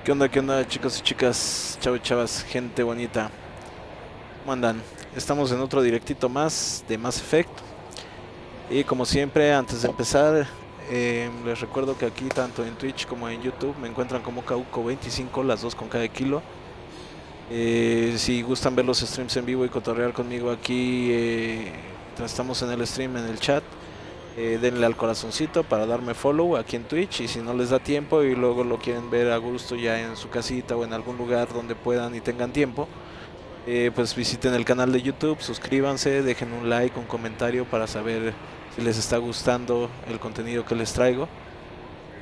Qué onda, chicos y chicas, chavos y chavas, gente bonita? ¿Cómo andan? Estamos en otro directito más de Mass Effect. Y como siempre, antes de empezar, les recuerdo que aquí, tanto en Twitch como en YouTube, me encuentran como Cauco25, las dos con cada kilo. Si gustan ver los streams en vivo y cotorrear conmigo aquí, mientras estamos en el stream, en el chat, denle al corazoncito para darme follow aquí en Twitch. Y si no les da tiempo y luego lo quieren ver a gusto ya en su casita o en algún lugar donde puedan y tengan tiempo, pues visiten el canal de YouTube, suscríbanse, dejen un like, un comentario para saber si les está gustando el contenido que les traigo.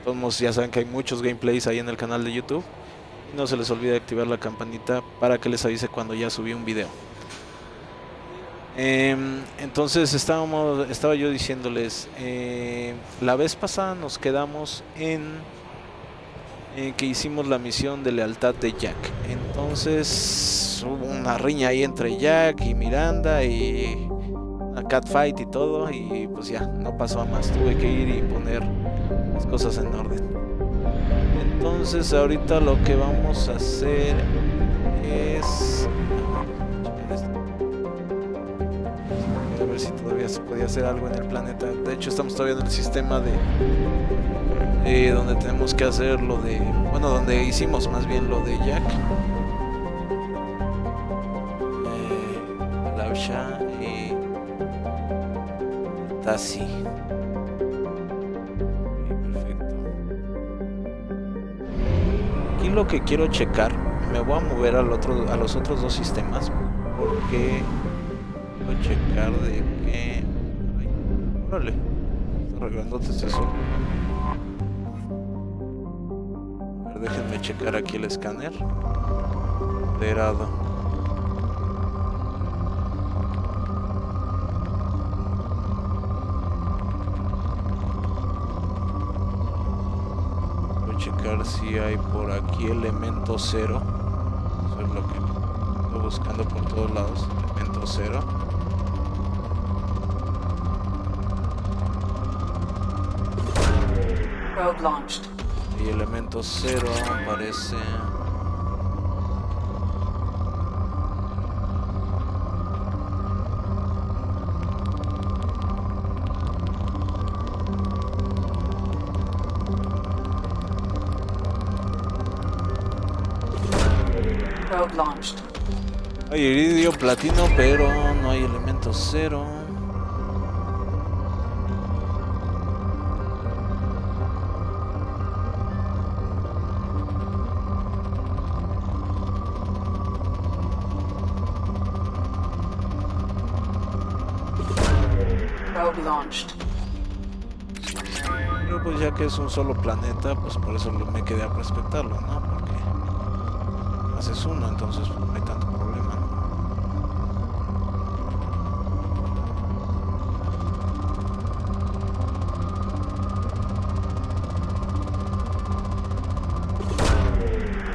Todos ya saben que hay muchos gameplays ahí en el canal de YouTube. Y no se les olvide activar la campanita para que les avise cuando ya subí un video. Entonces estaba yo diciéndoles, la vez pasada nos quedamos en que hicimos la misión de lealtad de Jack. Entonces hubo una riña ahí entre Jack y Miranda y una catfight y todo, y pues ya no pasó a más. Tuve que ir y poner las cosas en orden. Entonces ahorita lo que vamos a hacer es a ver si todavía se podía hacer algo en el planeta. De hecho estamos todavía en el sistema de donde tenemos que hacer lo de, bueno, donde hicimos más bien lo de Jack, Lausha y Tassi. Perfecto. Aquí lo que quiero checar, me voy a mover a los otros dos sistemas porque quiero checar de que, ay, órale, está arreglándote este sol. Déjenme checar aquí el escáner. Moderado. Voy a checar si hay por aquí elemento cero. Eso es lo que estoy buscando por todos lados. Elemento cero. Probe launched. Y elemento cero aparece. Probe launched. Hay iridio, platino, pero no hay elemento cero. Launched. Pero pues ya que es un solo planeta, pues por eso me quedé a prospectarlo, ¿no? Porque haces uno, entonces no hay tanto problema, ¿no?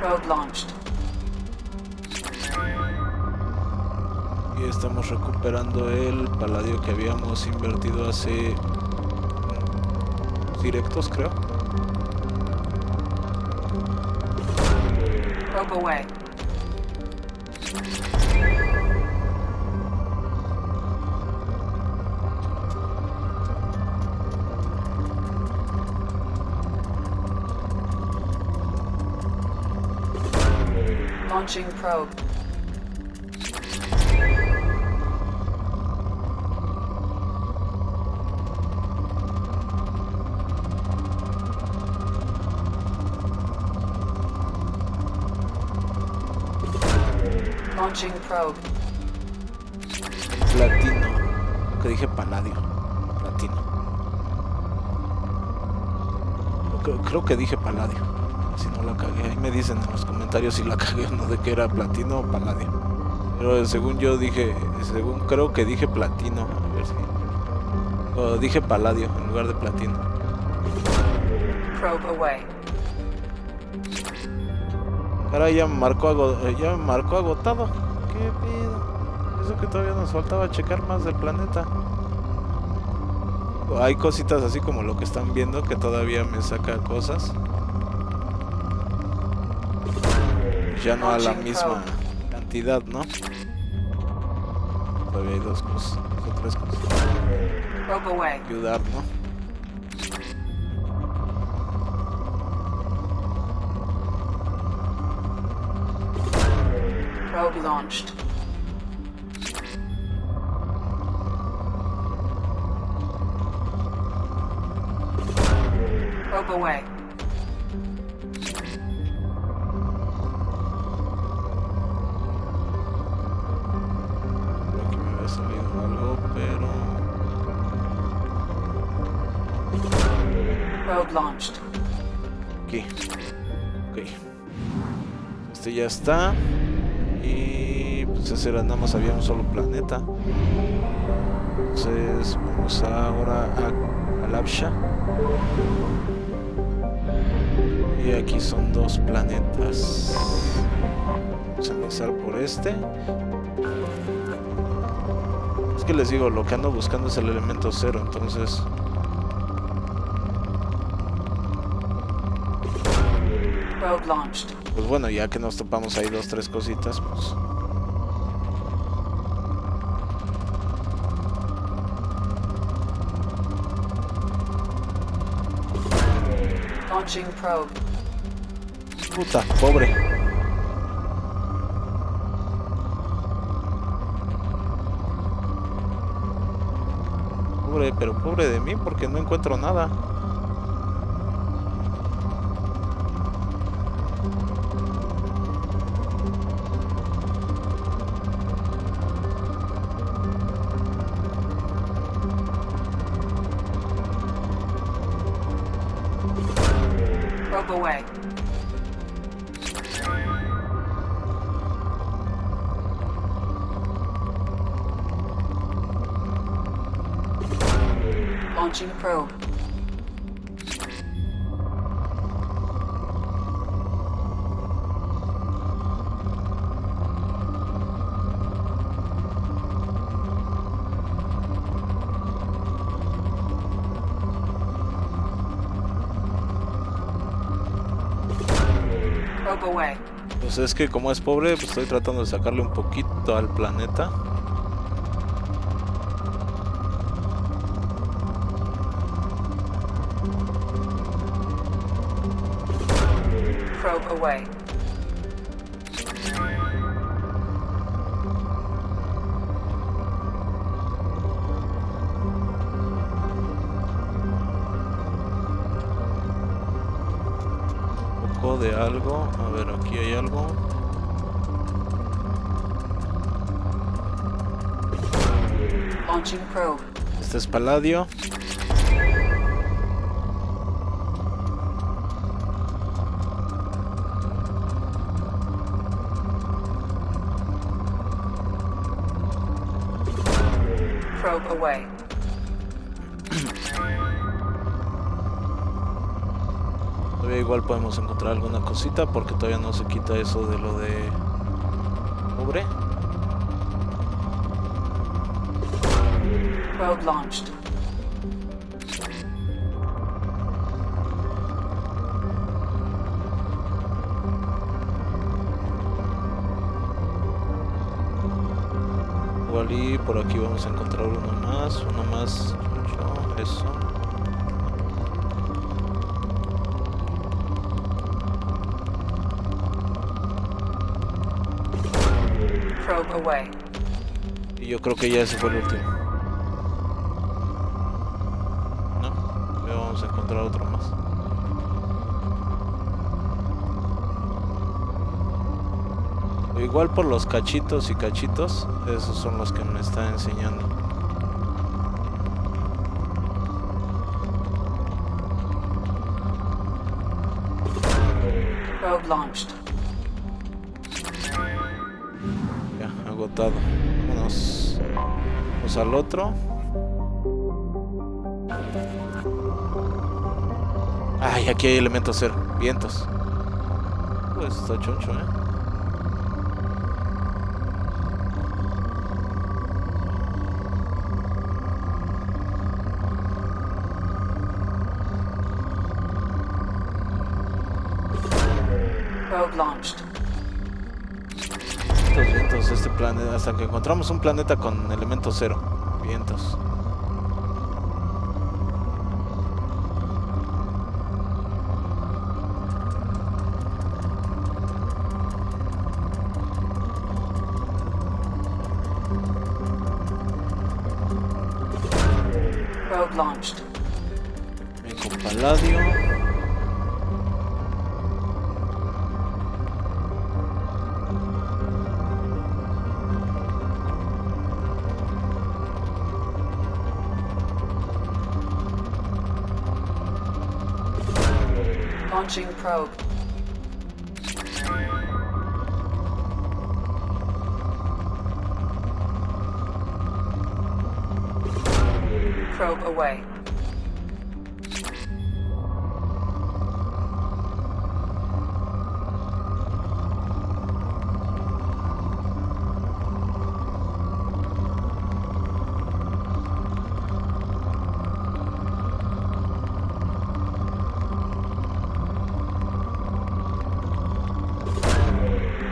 Probe launched. Y estamos recuperando el paladio que habíamos invertido hace directos, creo. Probe away. Launching probe. Launching probe. Platino. Que dije paladio. Platino. Creo que dije paladio. Si no la cagué. Ahí me dicen en los comentarios si la cagué o no, de que era platino o paladio. Pero según yo dije, creo que dije platino. A ver si. O dije paladio en lugar de platino. Probe away. Caray, ya me marcó agotado. ¿Qué pedo? Eso que todavía nos faltaba checar más del planeta. Hay cositas así como lo que están viendo que todavía me saca cosas. ya no a la misma cantidad, ¿no? Todavía hay dos cosas, o tres cosas. Ayudar, ¿no? Probe launched. Probe away. Creo que me había salido algo, pero... Probe launched. Aquí. Ok. Este ya está. Y pues ese era, nada más había un solo planeta. Entonces vamos ahora al Absha. Y aquí son dos planetas. Vamos a empezar por este. Es que les digo, lo que ando buscando es el elemento 0, entonces... Probe launched. Pues bueno, ya que nos topamos ahí dos, tres cositas, pues... Launching probe. Puta, pobre. Pobre, pero pobre de mí porque no encuentro nada. Probe away. Launching probe. Probe away. Pues es que como es pobre, pues estoy tratando de sacarle un poquito al planeta. Probe away. Un poco de algo. A ver, aquí hay algo. Launching probe. Este es paladio. Probe away. Todavía igual podemos encontrar alguna cosita porque todavía no se quita eso de lo de pobre. Probe launched. Igual y por aquí vamos a encontrar uno más, eso. Probe away. Y yo creo que ya ese fue el último. No, ya vamos a encontrar otro más. Igual por los cachitos y cachitos, esos son los que me están enseñando. Probe launched. Ya, agotado. Vamos al otro. Ay, aquí hay elemento 0, vientos. Pues está choncho, Probe launched. vientos este planeta, hasta que encontramos un planeta con elemento cero, vientos. Probe launched. Ven con paladio. Launching probe. Probe away.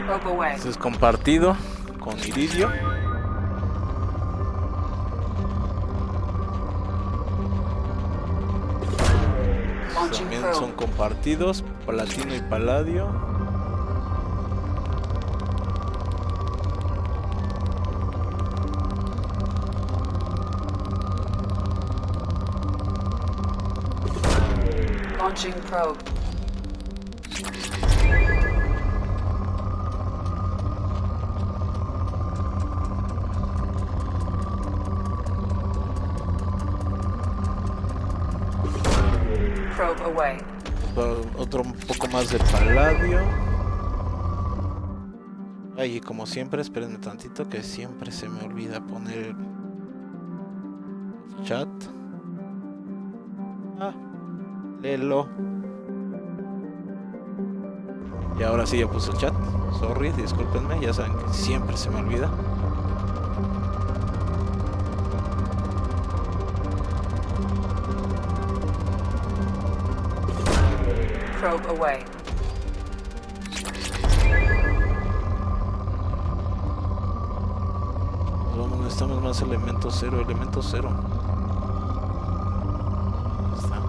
Probe away. Este es compartido con iridio. Launching También probe. son compartidos, platino y paladio. Launching probe. Probe away. Otro un poco más de paladio. Ay, y como siempre, espérenme tantito que siempre se me olvida poner el chat. Ah, léelo. Y ahora sí ya puse el chat. Sorry, discúlpenme, ya saben que siempre se me olvida. Probe away. Vamos, necesitamos más elemento cero, elemento cero. Ahí está.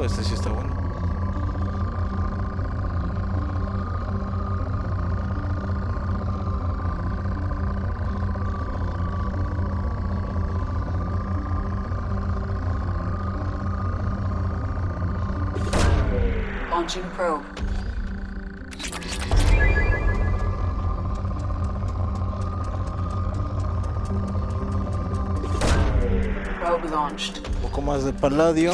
Este sí está bueno. Launching probe. Probe launched. Un poco más de paladio.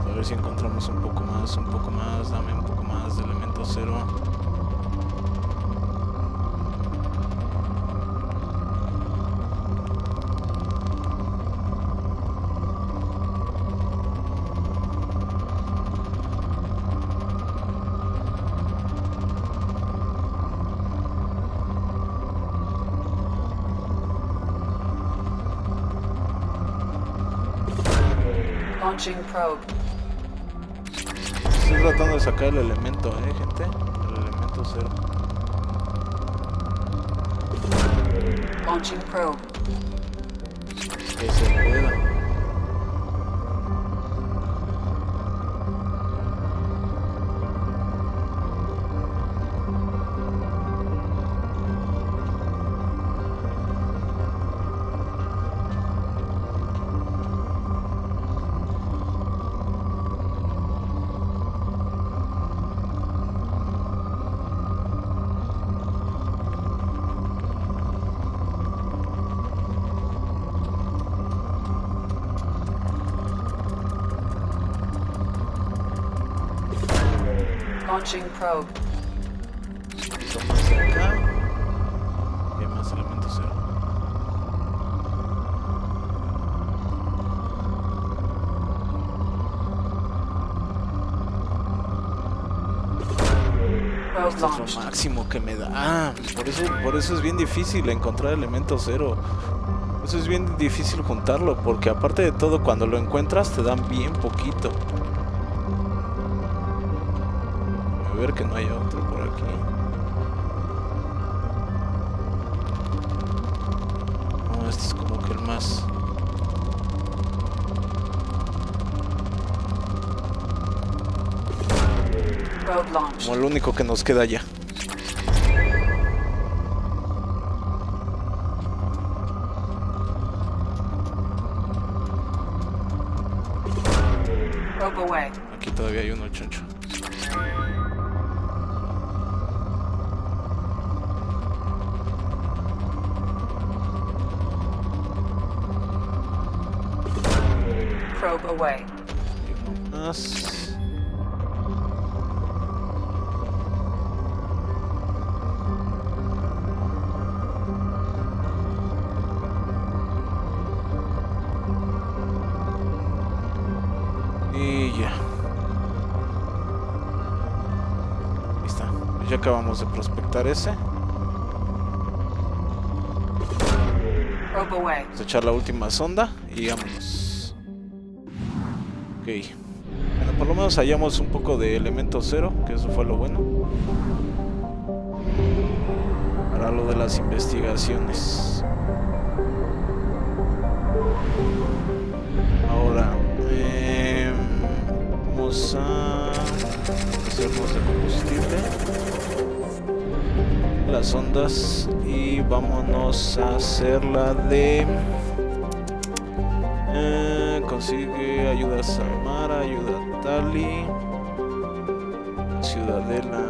A ver si encontramos un poco más, dame un poco más de elemento cero. Launching probe. Estoy tratando de sacar el elemento, gente. El elemento cero. Launching probe. Que se pueda. Launching probe. Un poquito más de acá. Y más elemento cero. Probe Esto es lo launched. máximo que me da. Por eso es bien difícil encontrar elemento cero. Por eso es bien difícil juntarlo, porque aparte de todo, cuando lo encuentras te dan bien poquito. A ver que no haya otro por aquí. No, este es como que el más... Probe launched. como el único que nos queda ya. Probe away. Aquí todavía hay uno choncho. Probe away. Y uno más. Y ya. Ahí está. Pues ya acabamos de prospectar ese. Probe away. Vamos a echar la última sonda y vámonos. Ok. Bueno, por lo menos hallamos un poco de elemento cero, que eso fue lo bueno. Para lo de las investigaciones. Ahora, vamos a hacernos de combustible, las ondas, y vámonos a hacer la de consigue ayuda a Samara, ayuda a Tali, Ciudadela.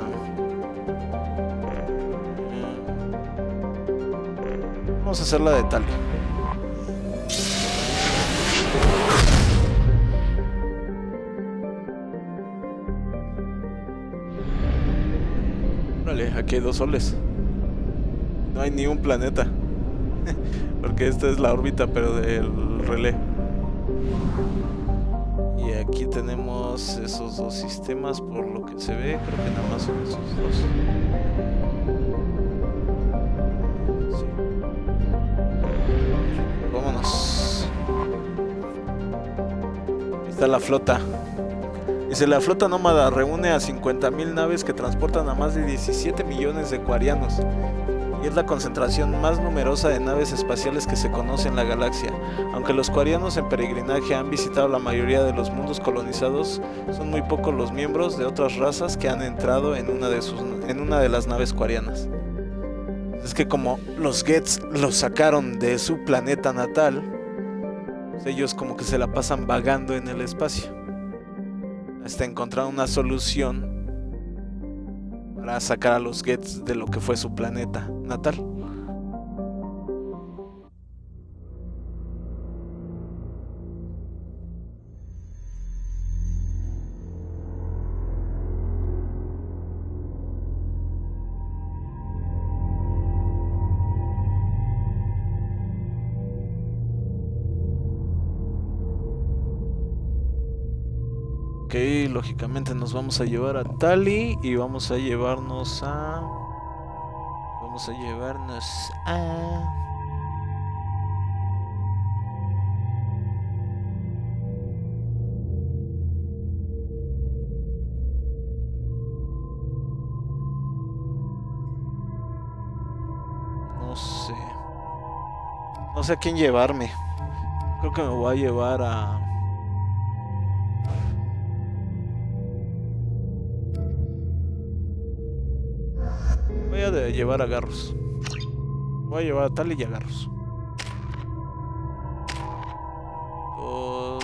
Vamos a hacer la de Tali. Vale, aquí hay 2 soles. No hay ni un planeta. Porque esta es la órbita, pero del relé. Y aquí tenemos esos 2 sistemas, por lo que se ve. Creo que nada más son esos 2. Sí. Vámonos. Ahí está la flota. Dice, la flota nómada reúne a 50.000 naves que transportan a más de 17 millones de cuarianos. Y es la concentración más numerosa de naves espaciales que se conoce en la galaxia. Aunque los cuarianos en peregrinaje han visitado la mayoría de los mundos colonizados, son muy pocos los miembros de otras razas que han entrado en una de las naves cuarianas. Es que como los Gets los sacaron de su planeta natal, pues ellos como que se la pasan vagando en el espacio hasta encontrar una solución para sacar a los Gets de lo que fue su planeta natal. Ok, lógicamente nos vamos a llevar a Tali y vamos a llevarnos a... No sé. No sé a quién llevarme. Creo que me voy a llevar a... Voy a llevar a Garros. Voy a llevar a Tali y a Garros. 2.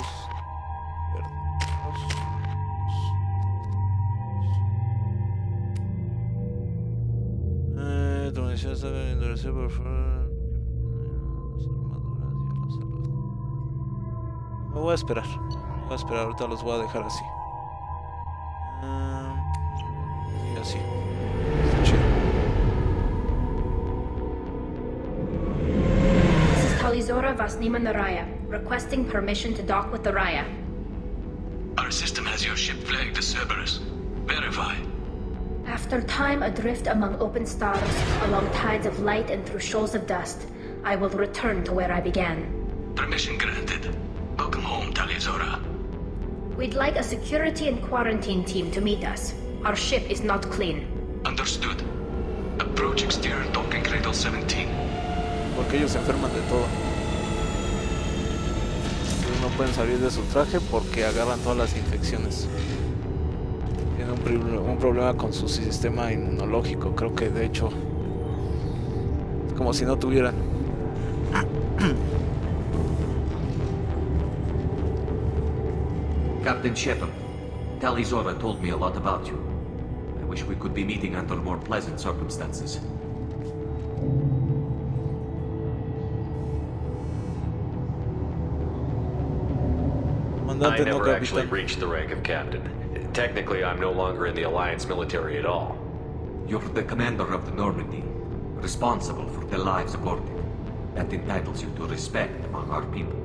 Donaciones deben endurecer por favor. Me voy a esperar. Ahorita los voy a dejar así. Y así. Está chido. Talizora Vasnima Naraya, requesting permission to dock with the Raya. Our system has your ship flagged as Cerberus. Verify. After time adrift among open stars, along tides of light and through shoals of dust, I will return to where I began. Permission granted. Welcome home, Tali'Zorah. We'd like a security and quarantine team to meet us. Our ship is not clean. Understood. Approach exterior docking cradle 17. Porque ellos se enferman de todo. Ellos no pueden salir de su traje porque agarran todas las infecciones. Tienen un problema con su sistema inmunológico. Creo que de hecho es como si no tuvieran. Captain Shepard, Tali'Zorah told me a lot about you. I wish we could be meeting under more pleasant circumstances. I never actually reached the rank of captain. Technically, I'm no longer in the Alliance military at all. You're the commander of the Normandy, responsible for the lives aboard it. That entitles you to respect among our people.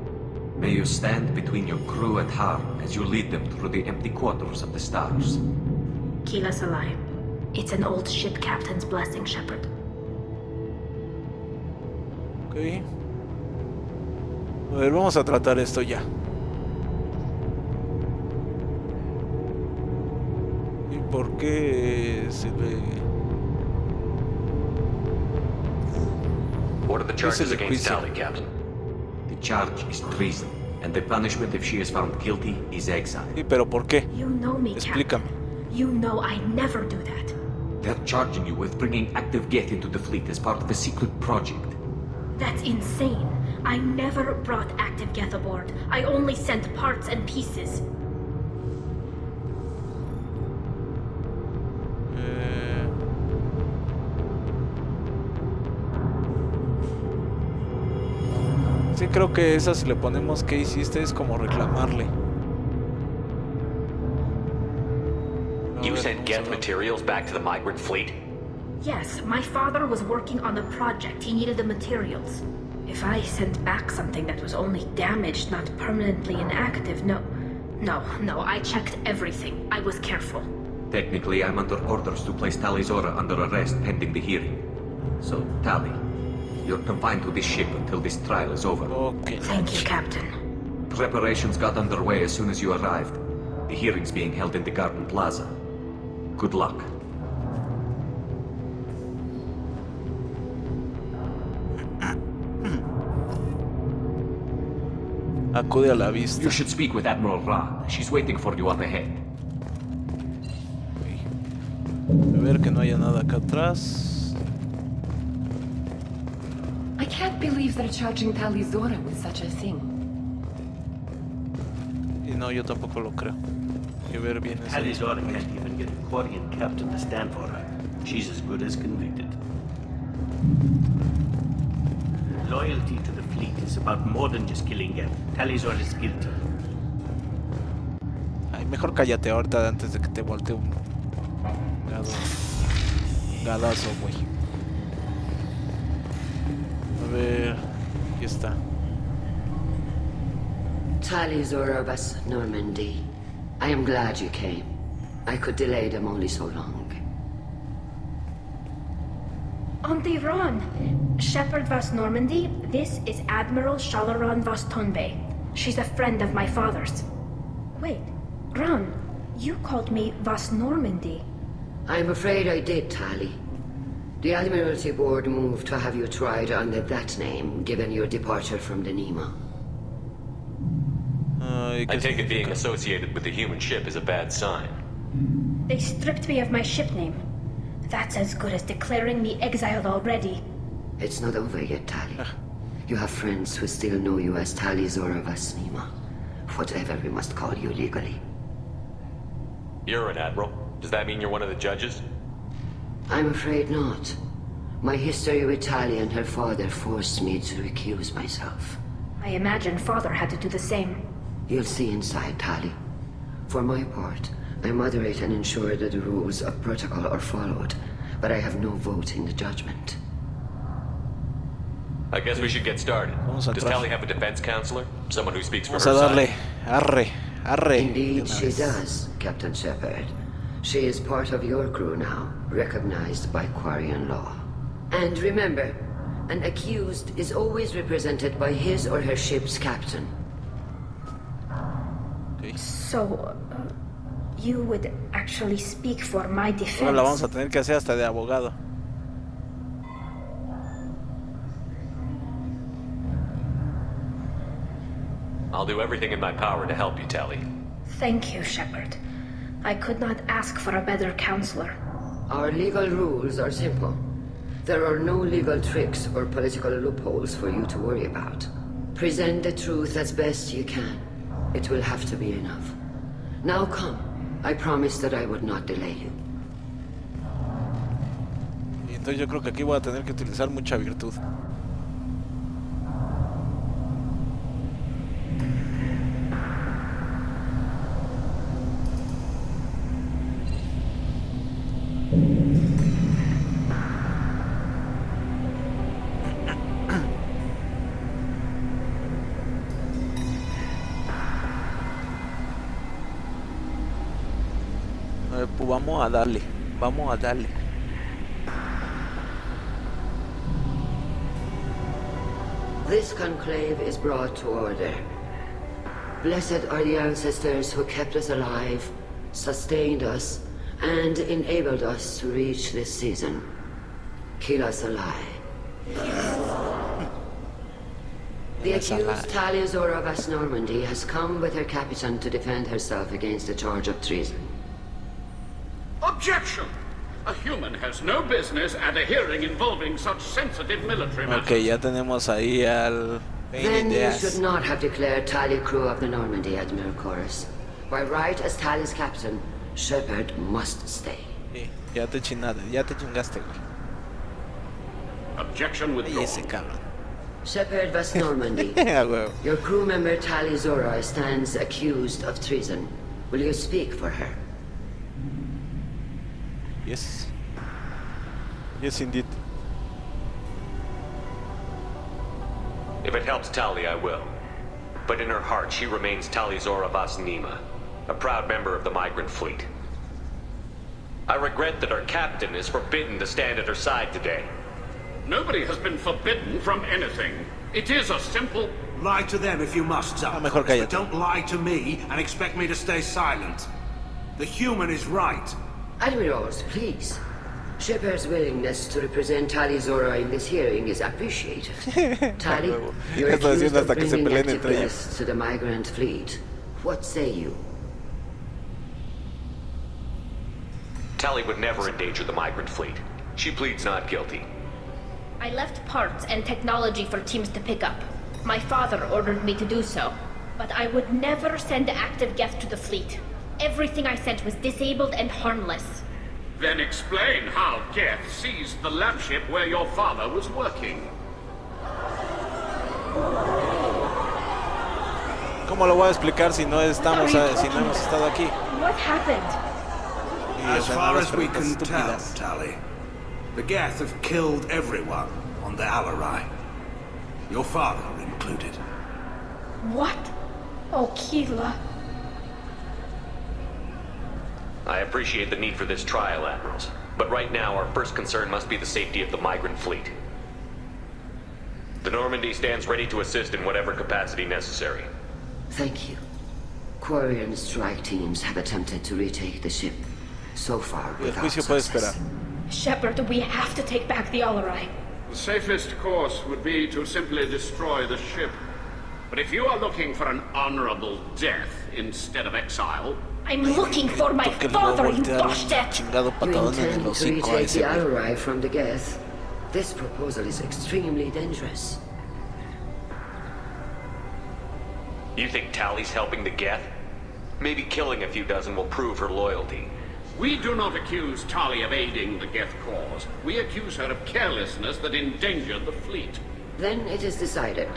May you stand between your crew and harm as you lead them through the empty quarters of the stars. Kila Salai. It's an old ship captain's blessing, Shepard. Ok. A ver, vamos a tratar esto ya. ¿Y por qué se le... What are the charges against Tali, Captain? The charge is treason, and the punishment if she is found guilty is exile. Sí, pero ¿por qué? You know me, Explícame. Captain. You know I never do that. They're charging you with bringing active Geth into the fleet as part of a secret project. That's insane. I never brought active Geth aboard. I only sent parts and pieces. Sí, creo que esa, si le ponemos qué hiciste, es como reclamarle. You sent Geth materials back to the migrant fleet? Yes, my father was working on a project. He needed the materials. If I sent back something that was only damaged, not permanently inactive, no, I checked everything. I was careful. Technically, I'm under orders to place Tali'Zorah under arrest pending the hearing. So, Tali, you're confined to this ship until this trial is over. Okay. Thank you, Captain. Preparations got underway as soon as you arrived. The hearing's being held in the Garden Plaza. Good luck. Acude a la vista. You should speak with Admiral Ra. She's waiting for you up ahead. A ver que no haya nada acá atrás. I can't believe they're charging Tali'Zorah with such a thing. Y no, yo tampoco lo creo. Hay que ver bien eso. Tali'Zorah can't even get a Quarian captain to stand for her. She's as good as convicted. Loyalty to the fleet is about more than just killing Geth. Tali'Zorah is guilty. Ay, mejor cállate ahorita antes de que te voltee un gadazo, güey. A ver, aquí está. Tali'Zorah vas Normandy. I am glad you came. I could delay them only so long. Auntie Ron, Shepard vas Normandy, this is Admiral Shalaran vas Tonbe. She's a friend of my father's. Wait, Ron, you called me vas Normandy. I'm afraid I did, Tali. The Admiralty Board moved to have you tried under that name, given your departure from the Nima. I take it being associated with the human ship is a bad sign. They stripped me of my ship name. That's as good as declaring me exiled already. It's not over yet, Tali. You have friends who still know you as Tali'Zorah vas Nima. Whatever we must call you legally. You're an admiral. Does that mean you're one of the judges? I'm afraid not. My history with Tali and her father forced me to recuse myself. I imagine father had to do the same. You'll see inside, Tali. For my part, I moderate and ensure that the rules of protocol are followed, but I have no vote in the judgment. I guess we should get started. Does Tali have a defense counselor? Someone who speaks for her Vamos a darle. side? Arre. Indeed, she does, Captain Shepard. She is part of your crew now, recognized by Quarian law. And remember, an accused is always represented by his or her ship's captain. So, you would actually speak for my defense? Ahora la vamos a tener que hacer hasta de abogado. I'll do everything in my power to help you, Tali. Thank you, Shepard. I could not ask for a better counselor. Our legal rules are simple. There are no legal tricks or political loopholes for you to worry about. Present the truth as best you can. It will have to be enough. Now come. I promised that I would not delay you. Y entonces yo creo que aquí voy a tener que utilizar mucha virtud. Pues vamos a darle, vamos a darle. This conclave is brought to order. Blessed are the ancestors who kept us alive, sustained us, and enabled us to reach this season. Kill us alive. The accused Talia Zora of Normandy has come with her captain to defend herself against a charge of treason. Objection! A human has no business at a hearing involving such sensitive military matters. Ok, ya tenemos ahí al... Then you should not have declared Tali crew of the Normandy, Admiral Chorus. By right as Tali's captain, Shepard must stay. Sí, ya te chingaste, güey. Objection withdrawn. Ahí ese cabrón. Shepard vas Normandy. Your crew member Tali Zora stands accused of treason. Will you speak for her? Yes. Yes, indeed. If it helps Tali, I will. But in her heart, she remains Tali Zora Vas Nima, a proud member of the migrant fleet. I regret that our captain is forbidden to stand at her side today. Nobody has been forbidden from anything. It is a simple... Lie to them if you must, mejor cállate. but don't lie to me and expect me to stay silent. The human is right. Admirals, please. Shepard's willingness to represent Tali Zora in this hearing is appreciated. Tali, you're accused of bringing activists to the migrant fleet. What say you? Tali would never endanger the migrant fleet. She pleads not guilty. I left parts and technology for teams to pick up. My father ordered me to do so. But I would never send active Geth to the fleet. Everything I sent was disabled and harmless. Then explain how Geth seized the lab ship where your father was working. ¿Cómo lo voy a explicar si no estamos, si no hemos estado aquí? What happened? As far as we can tell, Tali, the Geth have killed everyone on the Alarai. Your father included. What? Oh, Keela. I appreciate the need for this trial, Admirals. But right now, our first concern must be the safety of the migrant fleet. The Normandy stands ready to assist in whatever capacity necessary. Thank you. Quarian strike teams have attempted to retake the ship. So far, without success. Shepard, we have to take back the Alarai. The safest course would be to simply destroy the ship. But if you are looking for an honorable death instead of exile... I'm looking for my father, you bastard! You intend to retake the Alarai from the Geth? This proposal is extremely dangerous. You think Tali's helping the Geth? Maybe killing a few dozen will prove her loyalty. We do not accuse Tali of aiding the Geth cause. We accuse her of carelessness that endangered the fleet. Then it is decided.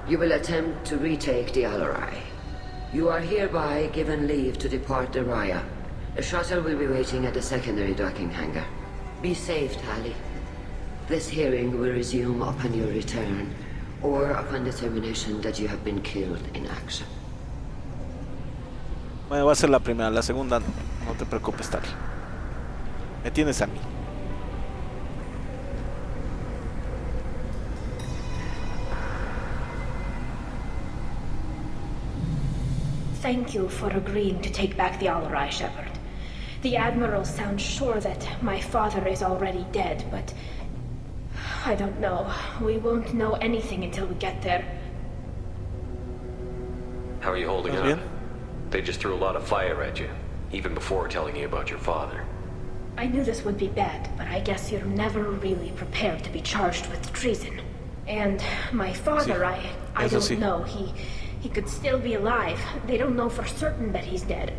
You will attempt to retake the Alarai. You are hereby given leave to depart the Raya. A shuttle will be waiting at the secondary docking hangar. Be safe, Tali. This hearing will resume upon your return, or upon determination that you have been killed in action. Bueno, va a ser la primera, la segunda no no te preocupes, Tali. Me tienes a mí. Thank you for agreeing to take back the Alarai, Shepard. The Admiral sounds sure that my father is already dead, but I don't know. We won't know anything until we get there. How are you holding up? Bien? They just threw a lot of fire at you, even before telling you about your father. I knew this would be bad, but I guess you're never really prepared to be charged with treason. And my father, Sí, I don't sí. know. He could still be alive. They don't know for certain that he's dead.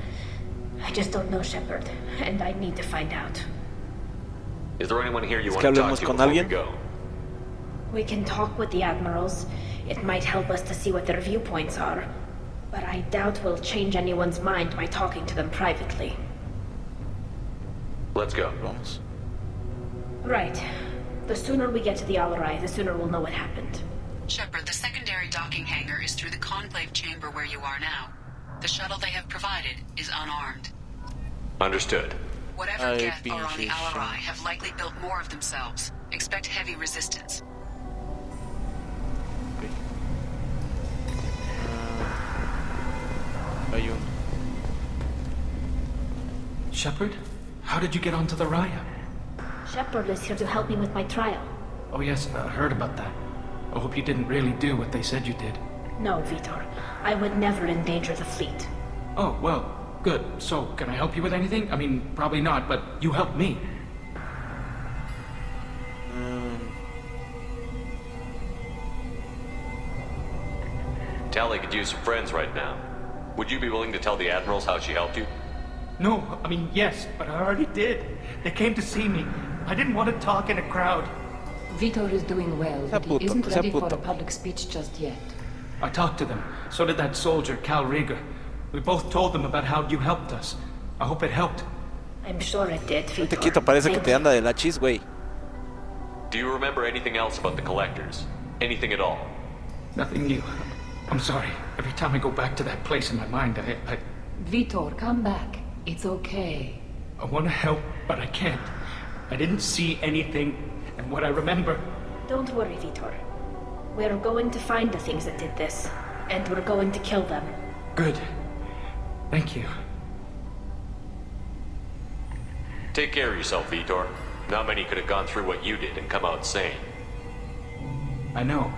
I just don't know, Shepard, and I need to find out. Is there anyone here you Es want que to talk hablemos to con before we alguien. go? We can talk with the admirals. It might help us to see what their viewpoints are. But I doubt we'll change anyone's mind by talking to them privately. Let's go. Vamos. Right. The sooner we get to the Alarai, the sooner we'll know what happened. Shepard, the secondary docking hangar is through the conclave chamber where you are now. The shuttle they have provided is unarmed. Understood. Whatever Ay, Geth are on the pinche Alarai have likely built more of themselves. Expect heavy resistance. Hay uno. Shepard? How did you get onto the Raya? Shepard is here to help me with my trial. Oh yes, I heard about that. I hope you didn't really do what they said you did. No, Vitor. I would never endanger the fleet. Oh, well, good. So, can I help you with anything? I mean, probably not, but you helped me. Tali could use some friends right now. Would you be willing to tell the admirals how she helped you? No, I mean, yes, but I already did. They came to see me. I didn't want to talk in a crowd. Vitor is doing well, but he puto, isn't sea ready for puto. a public speech just yet. I talked to them. So did that soldier, Cal Rieger. We both told them about how you helped us. I hope it helped. I'm sure it did, Te Vitor. quito, parece que Thank te you. anda de la chis, güey. Do you remember anything else about the collectors? Anything at all? Nothing new. I'm sorry. Every time I go back to that place in my mind, I Vitor, come back. It's okay. want to help, but I can't. I didn't see anything, and what I remember... Don't worry, Vitor. We're going to find the things that did this, and we're going to kill them. Good. Thank you. Take care of yourself, Vitor. Not many could have gone through what you did and come out sane. I know.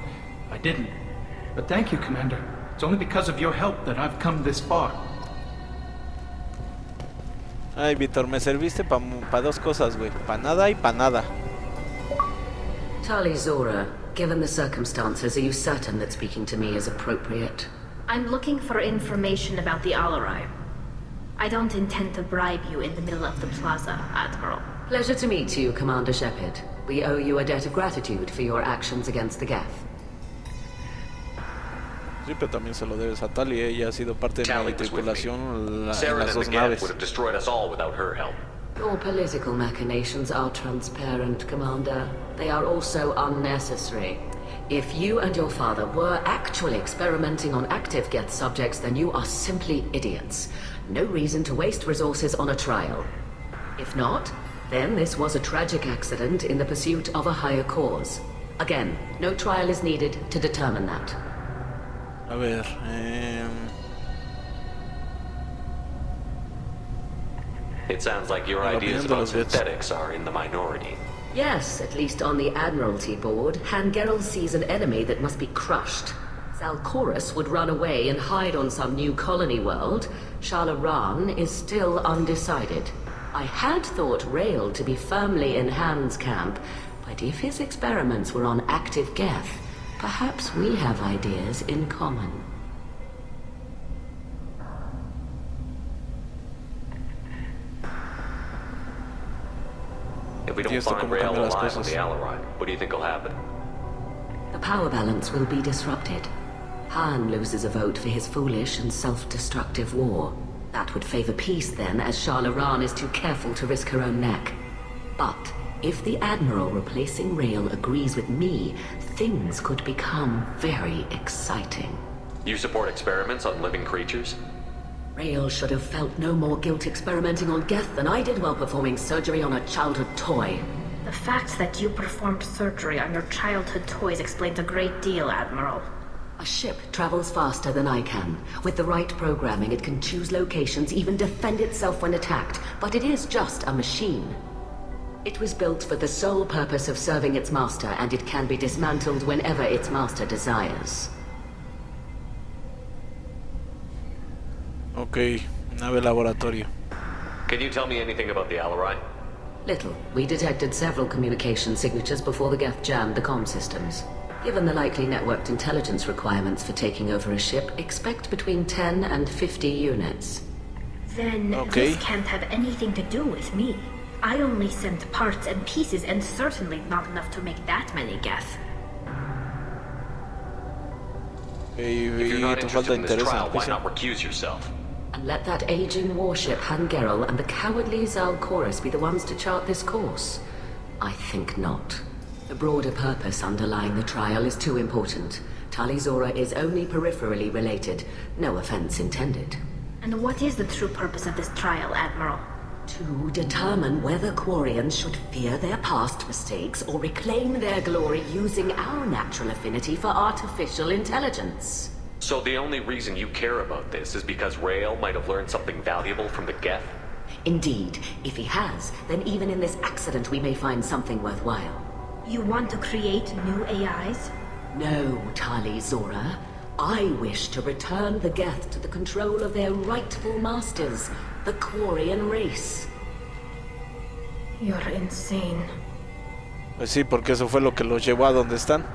I didn't. But thank you, Commander. It's only because of your help that I've come this far. Ay, Víctor, me serviste para dos cosas, güey. Pa' nada y pa' nada. Tali Zora, given the circumstances, are you certain that speaking to me is appropriate? I'm looking for information about the Alarai. I don't intend to bribe you in the middle of the plaza, Admiral. Pleasure to meet you, Commander Shepard. We owe you a debt of gratitude for your actions against the Geth. Sí, pero también se lo debes a Tali. Ella ha sido parte de Tali mi was with tripulación me. en Saren las and dos the Geth naves. would have destroyed us all without her help. Your political machinations are transparent, Commander. They are also unnecessary. If you and your father were actually experimenting on active Geth subjects, then you are simply idiots. No reason to waste resources on a trial. If not, then this was a tragic accident in the pursuit of a higher cause. Again, no trial is needed to determine that. A ver, It sounds like your La ideas opinión de about los Geths. synthetics are in the minority. Yes, at least on the Admiralty board, Hangerel sees an enemy that must be crushed. Zalcorus would run away and hide on some new colony world. Shalaran is still undecided. I had thought Rail to be firmly in Han's camp, but if his experiments were on active Geth, perhaps we have ideas in common. If we don't Esto find como Rael cambia las alive on cosas. the Alarai, what do you think will happen? The power balance will be disrupted. Han loses a vote for his foolish and self-destructive war. That would favor peace then, as Shalaran is too careful to risk her own neck. But if the Admiral replacing Rail agrees with me, things could become very exciting. You support experiments on living creatures? Rael should have felt no more guilt experimenting on Geth than I did while performing surgery on a childhood toy. The fact that you performed surgery on your childhood toys explains a great deal, Admiral. A ship travels faster than I can. With the right programming, it can choose locations, even defend itself when attacked. But it is just a machine. It was built for the sole purpose of serving its master, and it can be dismantled whenever its master desires. Ok, nave laboratorio. Can you tell me anything about the Alarai? Little. We detected several communication signatures before the Geth jammed the comm systems. Given the likely networked intelligence requirements for taking over a ship, expect between 10 and 50 units. Then this can't have anything to do with me. I only sent parts and pieces, and certainly not enough to make that many Geth. If you're not interested in this trial, why not recuse yourself? And let that aging warship Hangerel and the cowardly Zalchorus be the ones to chart this course? I think not. The broader purpose underlying the trial is too important. Talizora is only peripherally related. No offense intended. And what is the true purpose of this trial, Admiral? To determine whether Quarians should fear their past mistakes or reclaim their glory using our natural affinity for artificial intelligence. So the only reason you care about this is because Rael might have learned something valuable from the Geth? Indeed. If he has, then even in this accident we may find something worthwhile. You want to create new AIs? No, Talizora. I wish to return the Geth to the control of their rightful masters, the Quarian race. You're insane. Pues sí, porque eso fue lo que los llevó a donde están.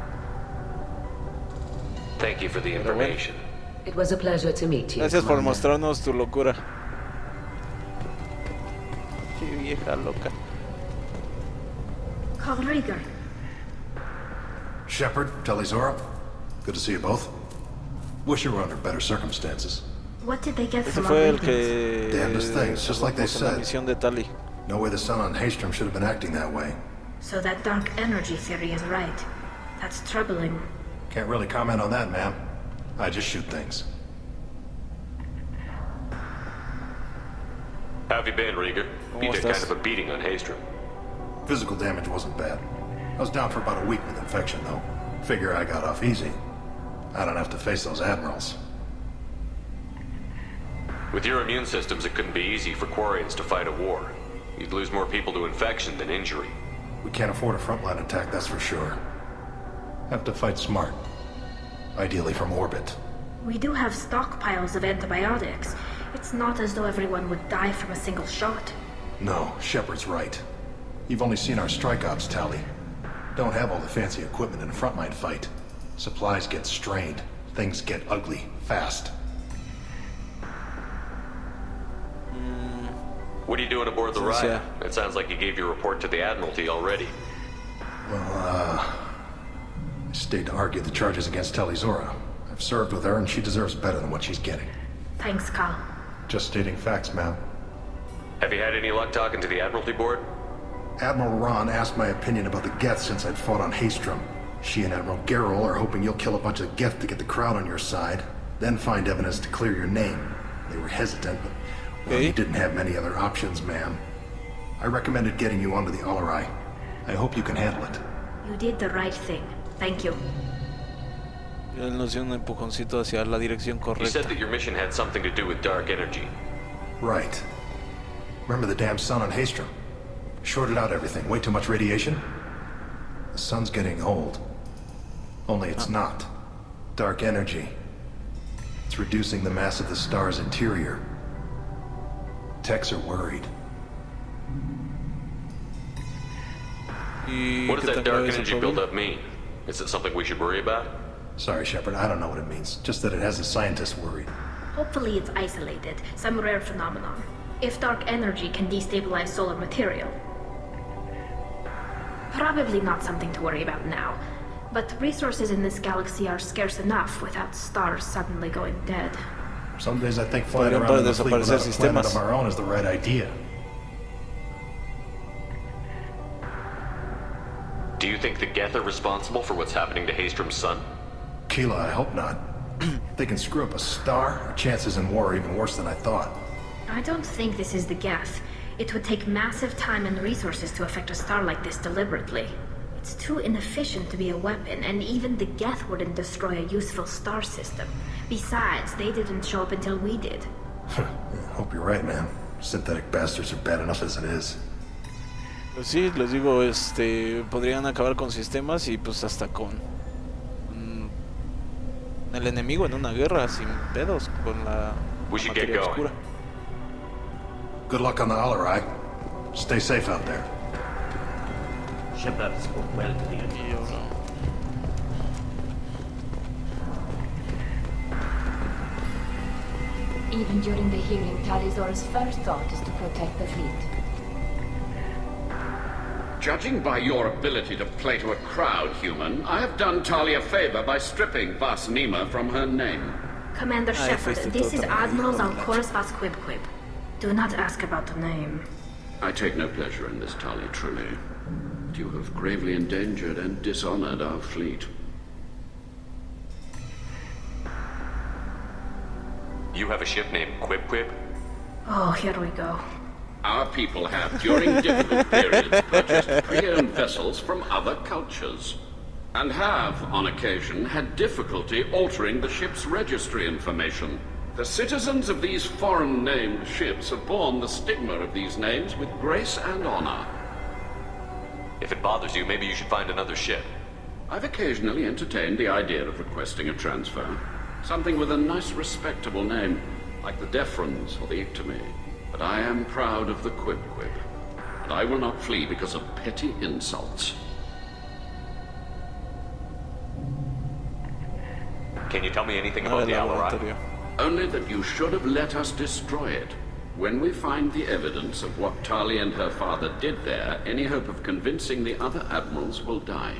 Thank you for the information. It was a pleasure to meet you. Gracias por mostrarnos tu locura. Qué vieja loca. Call Rieger. Shepard, Talizora, good to see you both. Wish you were under better circumstances. What did they get Ese from fue our el que damnedest things, just like they la said. misión de Tali. No way the sun on Haystrom should have been acting that way. So that dark energy theory is right. That's troubling. Can't really comment on that, ma'am. I just shoot things. How have you been, Rieger? You took kind of a beating on Haystrom. Physical damage wasn't bad. I was down for about a week with infection, though. Figure I got off easy. I don't have to face those admirals. With your immune systems, it couldn't be easy for Quarians to fight a war. You'd lose more people to infection than injury. We can't afford a frontline attack, that's for sure. Have to fight smart. Ideally from orbit. We do have stockpiles of antibiotics. It's not as though everyone would die from a single shot. No, Shepard's right. You've only seen our strike ops tally. Don't have all the fancy equipment in a frontline fight. Supplies get strained. Things get ugly, fast. What are you doing aboard the Raya? It sounds like you gave your report to the Admiralty already. Well, I stayed to argue the charges against Talizora. I've served with her and she deserves better than what she's getting. Thanks, Cal. Just stating facts, ma'am. Have you had any luck talking to the Admiralty board? Admiral Ron asked my opinion about the Geth since I'd fought on Haystrom. She and Admiral Gerrel are hoping you'll kill a bunch of Geth to get the crowd on your side, then find evidence to clear your name. They were hesitant, but well, you didn't have many other options, ma'am. I recommended getting you onto the Alarai. I hope you can handle it. You did the right thing. Thank you. Él nos dio un empujoncito hacia la dirección correcta. You said that your mission had something to do with dark energy. Right. Remember the damn sun on Haystrom? Shorted out everything. Way too much radiation? The sun's getting old. Only it's not. Dark energy. It's reducing the mass of the star's interior. Techs are worried. What does that dark energy buildup mean? Is it something we should worry about? Sorry, Shepard, I don't know what it means. Just that it has the scientists worried. Hopefully it's isolated, some rare phenomenon. If dark energy can destabilize solar material. Probably not something to worry about now. But resources in this galaxy are scarce enough without stars suddenly going dead. Some days I think flying around in the fleet without a planet of our own is the right idea. Do you think the Geth are responsible for what's happening to Haystrom's son? Keela, I hope not. If they can screw up a star, our chances in war are even worse than I thought. I don't think this is the Geth. It would take massive time and resources to affect a star like this deliberately. It's too inefficient to be a weapon, and even the Geth wouldn't destroy a useful star system. Besides, they didn't show up until we did. Hope you're right, man. Synthetic bastards are bad enough as it is. Pues sí, les digo, podrían acabar con sistemas y pues hasta con el enemigo en una guerra sin pedos con la materia oscura. Good luck on the Alarai. Stay safe out there. Shepard spoke well to the enemy. Even during the hearing, Talizora's first thought is to protect the fleet. Judging by your ability to play to a crowd, human, I have done Tali a favor by stripping Vas Nima from her name. Commander Shepard, this is Admiral Zalkoris Vas Quib. Do not ask about the name. I take no pleasure in this, Tali, truly. But you have gravely endangered and dishonored our fleet. You have a ship named Quib? Oh, here we go. Our people have, during difficult periods, purchased pre-owned vessels from other cultures, and have, on occasion, had difficulty altering the ship's registry information. The citizens of these foreign-named ships have borne the stigma of these names with grace and honor. If it bothers you, maybe you should find another ship. I've occasionally entertained the idea of requesting a transfer. Something with a nice, respectable name, like the Defrons or the Ictomy. But I am proud of the Quib, and I will not flee because of petty insults. Can you tell me anything about the Alarai? Only that you should have let us destroy it. When we find the evidence of what Tali and her father did there, any hope of convincing the other admirals will die.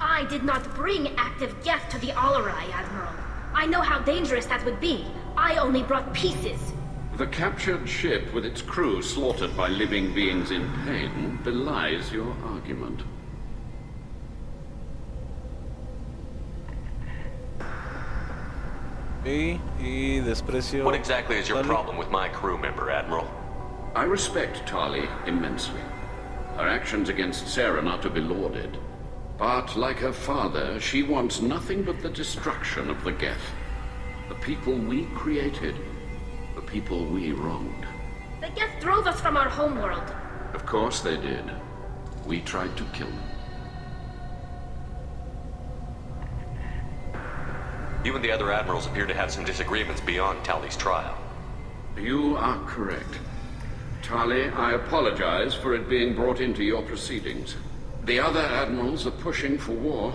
I did not bring active Geth to the Alarai, Admiral. I know how dangerous that would be. I only brought pieces. The captured ship with its crew slaughtered by living beings in pain belies your argument. What exactly is your problem with my crew member, Admiral? I respect Tali immensely. Her actions against Saren are to be lauded. But, like her father, she wants nothing but the destruction of the Geth. The people we created. The people we wronged. The Geth drove us from our homeworld. Of course they did. We tried to kill them. You and the other admirals appear to have some disagreements beyond Tali's trial. You are correct. Tali, I apologize for it being brought into your proceedings. The other admirals are pushing for war.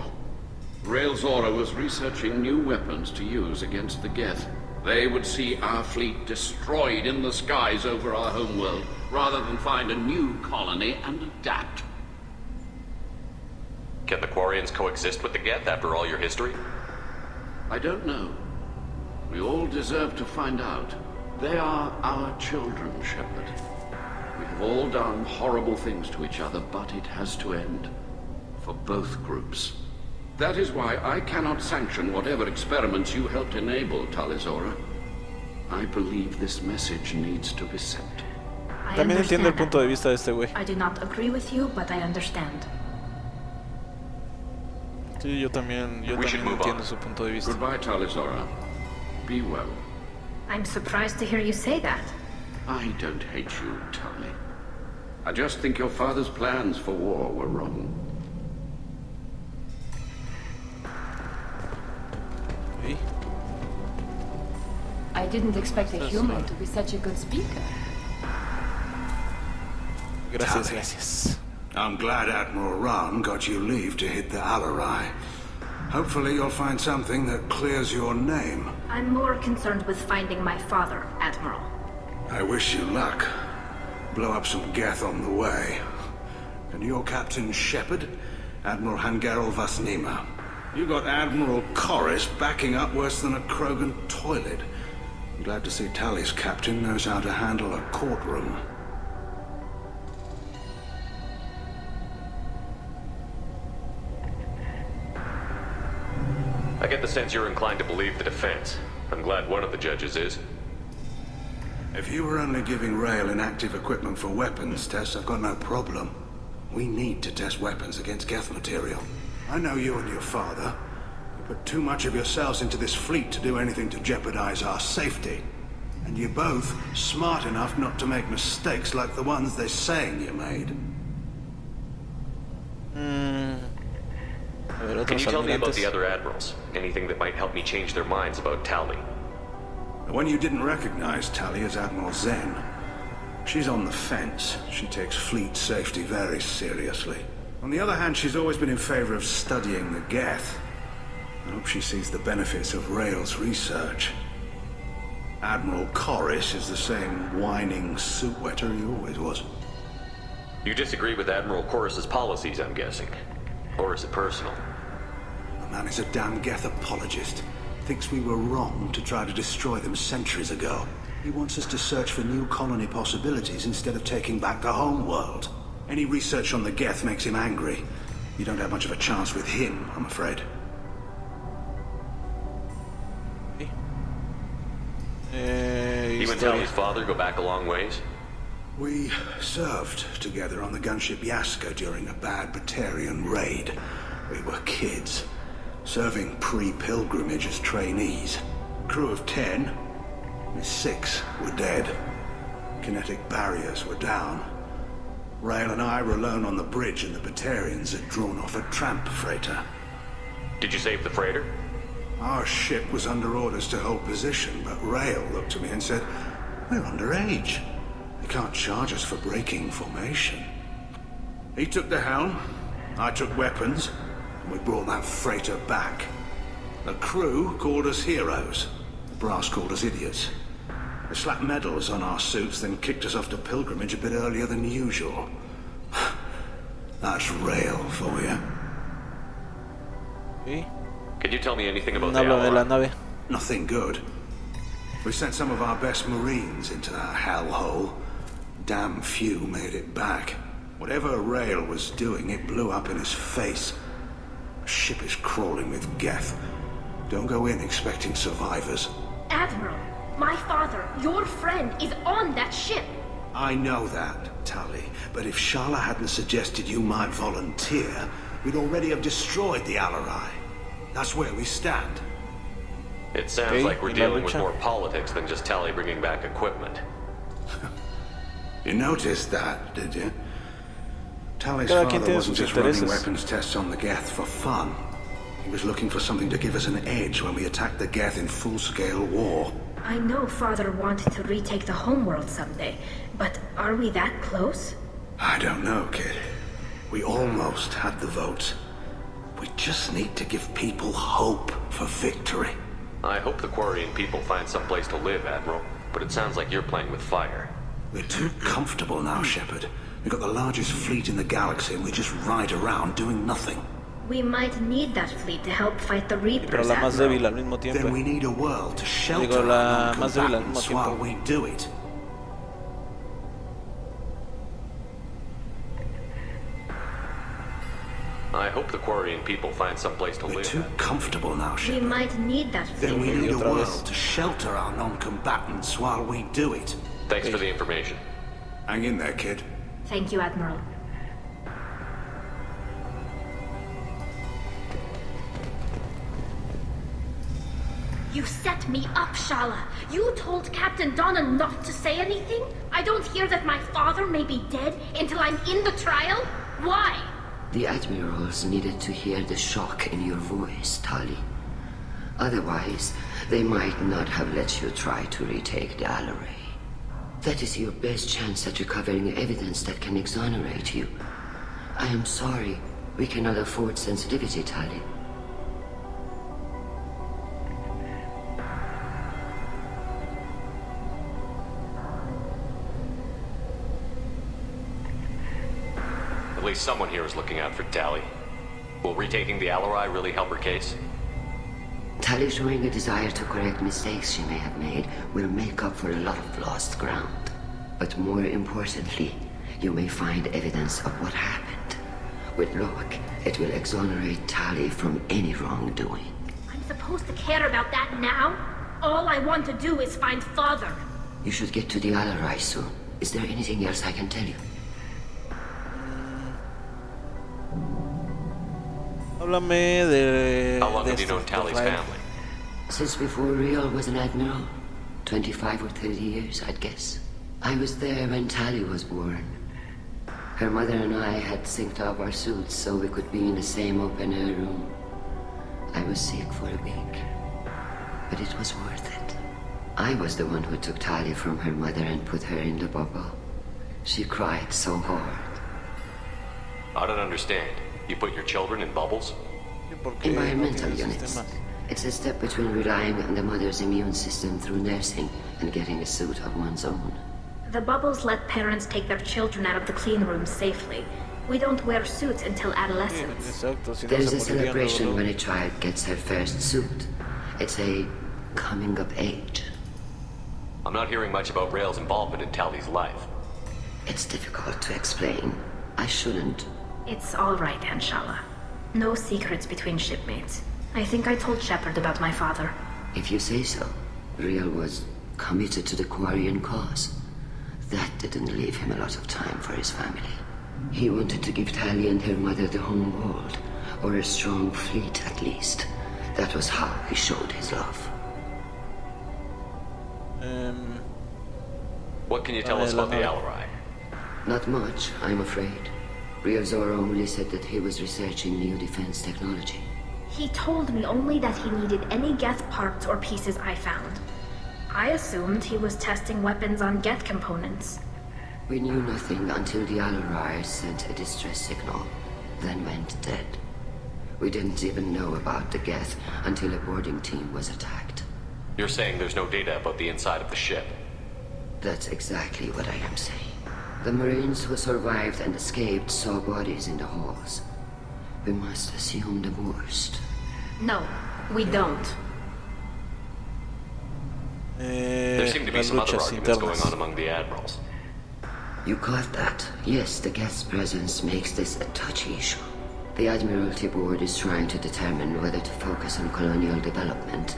Rael Zora was researching new weapons to use against the Geth. They would see our fleet destroyed in the skies over our homeworld, rather than find a new colony and adapt. Can the Quarians coexist with the Geth after all your history? I don't know. We all deserve to find out. They are our children, Shepard. We have all done horrible things to each other, but it has to end. For both groups. That is why I cannot sanction whatever experiments you helped enable, Talizora. I believe this message needs to be sent. También entiendo el punto de vista de este güey. I do not agree with you, but I understand. Sí, yo también entiendo su punto de vista. Goodbye, Talizora. Be well. I'm surprised to hear you say that. I don't hate you, Tali. I just think your father's plans for war were wrong. ¿Sí? I didn't expect a human to be such a good speaker. Gracias, gracias. I'm glad Admiral Rahn got you leave to hit the Alarai. Hopefully you'll find something that clears your name. I'm more concerned with finding my father, Admiral. I wish you luck. Blow up some Geth on the way. And your Captain Shepard, Admiral Hangarel Vasnima. You got Admiral Corris backing up worse than a Krogan toilet. I'm glad to see Tali's captain knows how to handle a courtroom. I get the sense you're inclined to believe the defense. I'm glad one of the judges is. If you were only giving Rail inactive equipment for weapons tests, I've got no problem. We need to test weapons against Geth material. I know you and your father. You put too much of yourselves into this fleet to do anything to jeopardize our safety. And you're both smart enough not to make mistakes like the ones they're saying you made. Can you tell me about the other admirals? Anything that might help me change their minds about Tali? The one you didn't recognize, Tali, is Admiral Zen. She's on the fence. She takes fleet safety very seriously. On the other hand, she's always been in favor of studying the Geth. I hope she sees the benefits of Rail's research. Admiral Corris is the same whining suit wetter he always was. You disagree with Admiral Corris's policies, I'm guessing. Or is it personal? The man is a damn Geth apologist. Thinks we were wrong to try to destroy them centuries ago. He wants us to search for new colony possibilities instead of taking back the home world. Any research on the Geth makes him angry. You don't have much of a chance with him, I'm afraid. You and Tali's father go back a long ways? We served together on the gunship Yaska during a bad Batarian raid. We were kids, serving pre-pilgrimage as trainees. Crew of 10, 6 were dead. Kinetic barriers were down. Rail and I were alone on the bridge and the Batarians had drawn off a tramp freighter. Did you save the freighter? Our ship was under orders to hold position, but Rail looked at me and said, "We're underage. They can't charge us for breaking formation." He took the helm, I took weapons, and we brought that freighter back. The crew called us heroes. The brass called us idiots. They slapped medals on our suits, then kicked us off to pilgrimage a bit earlier than usual. That's Rail for you. Can you tell me anything about the Ally? Nothing good. We sent some of our best Marines into that hellhole. Damn few made it back. Whatever Rail was doing, it blew up in his face. The ship is crawling with Geth. Don't go in expecting survivors. Admiral, my father, your friend, is on that ship. I know that, Tali, but if Shala hadn't suggested you might volunteer, we'd already have destroyed the Alarai. That's where we stand. It sounds like we're dealing with more politics than just Tali bringing back equipment. You noticed that, did you? Tali's father wasn't just running weapons tests on the Geth for fun. He was looking for something to give us an edge when we attacked the Geth in full-scale war. I know father wanted to retake the homeworld someday, but are we that close? I don't know, kid. We almost had the votes. We just need to give people hope for victory. I hope the Quarian people find some place to live, Admiral, but it sounds like you're playing with fire. We're too comfortable now, Shepard. We've got the largest fleet in the galaxy and we just ride around doing nothing. We might need that fleet to help fight the Reapers, Admiral. Then we need a world to shelter our non-combatants while we do it. I hope the Quarian people find some place to live. We're too comfortable now, Shepard. We might need that fleet. Then we need a world to shelter our non-combatants while we do it. Thanks for the information. Hang in there, kid. Thank you, Admiral. You set me up, Shala. You told Captain Donna not to say anything? I don't hear that my father may be dead until I'm in the trial? Why? The admirals needed to hear the shock in your voice, Tali. Otherwise, they might not have let you try to retake the Alarai. That is your best chance at recovering evidence that can exonerate you. I am sorry. We cannot afford sensitivity, Tali. At least someone here is looking out for Tali. Will retaking the Alarai really help her case? Tali showing a desire to correct mistakes she may have made will make up for a lot of lost ground. But more importantly, you may find evidence of what happened. With luck, it will exonerate Tali from any wrongdoing. I'm supposed to care about that now? All I want to do is find Father. You should get to the Alarai soon. Is there anything else I can tell you? Háblame de... How long have you known Tally's family? Since before Real was an admiral. 25 or 30 years, I'd guess. I was there when Tally was born. Her mother and I had synced up our suits so we could be in the same open-air room. I was sick for a week, but it was worth it. I was the one who took Tally from her mother and put her in the bubble. She cried so hard. I don't understand. You put your children in bubbles? Environmental units. It's a step between relying on the mother's immune system through nursing and getting a suit of one's own. The bubbles let parents take their children out of the clean rooms safely. We don't wear suits until adolescence. There's a celebration when a child gets her first suit. It's a coming of age. I'm not hearing much about Rail's involvement in Tally's life. It's difficult to explain. I shouldn't. It's all right, Anshala. No secrets between shipmates. I think I told Shepard about my father. If you say so. Real was committed to the Quarian cause. That didn't leave him a lot of time for his family. He wanted to give Tally and her mother the home world, or a strong fleet at least. That was how he showed his love. What can you tell us about the Alarai? Not much, I'm afraid. Rio Zoro only said that he was researching new defense technology. He told me only that he needed any Geth parts or pieces I found. I assumed he was testing weapons on Geth components. We knew nothing until the Alarai sent a distress signal, then went dead. We didn't even know about the Geth until a boarding team was attacked. You're saying there's no data about the inside of the ship? That's exactly what I am saying. The Marines who survived and escaped saw bodies in the halls. We must assume the worst. No, we don't. There seem to be some other arguments going on among the admirals. You caught that? Yes, the Geth's presence makes this a touchy issue. The Admiralty Board is trying to determine whether to focus on colonial development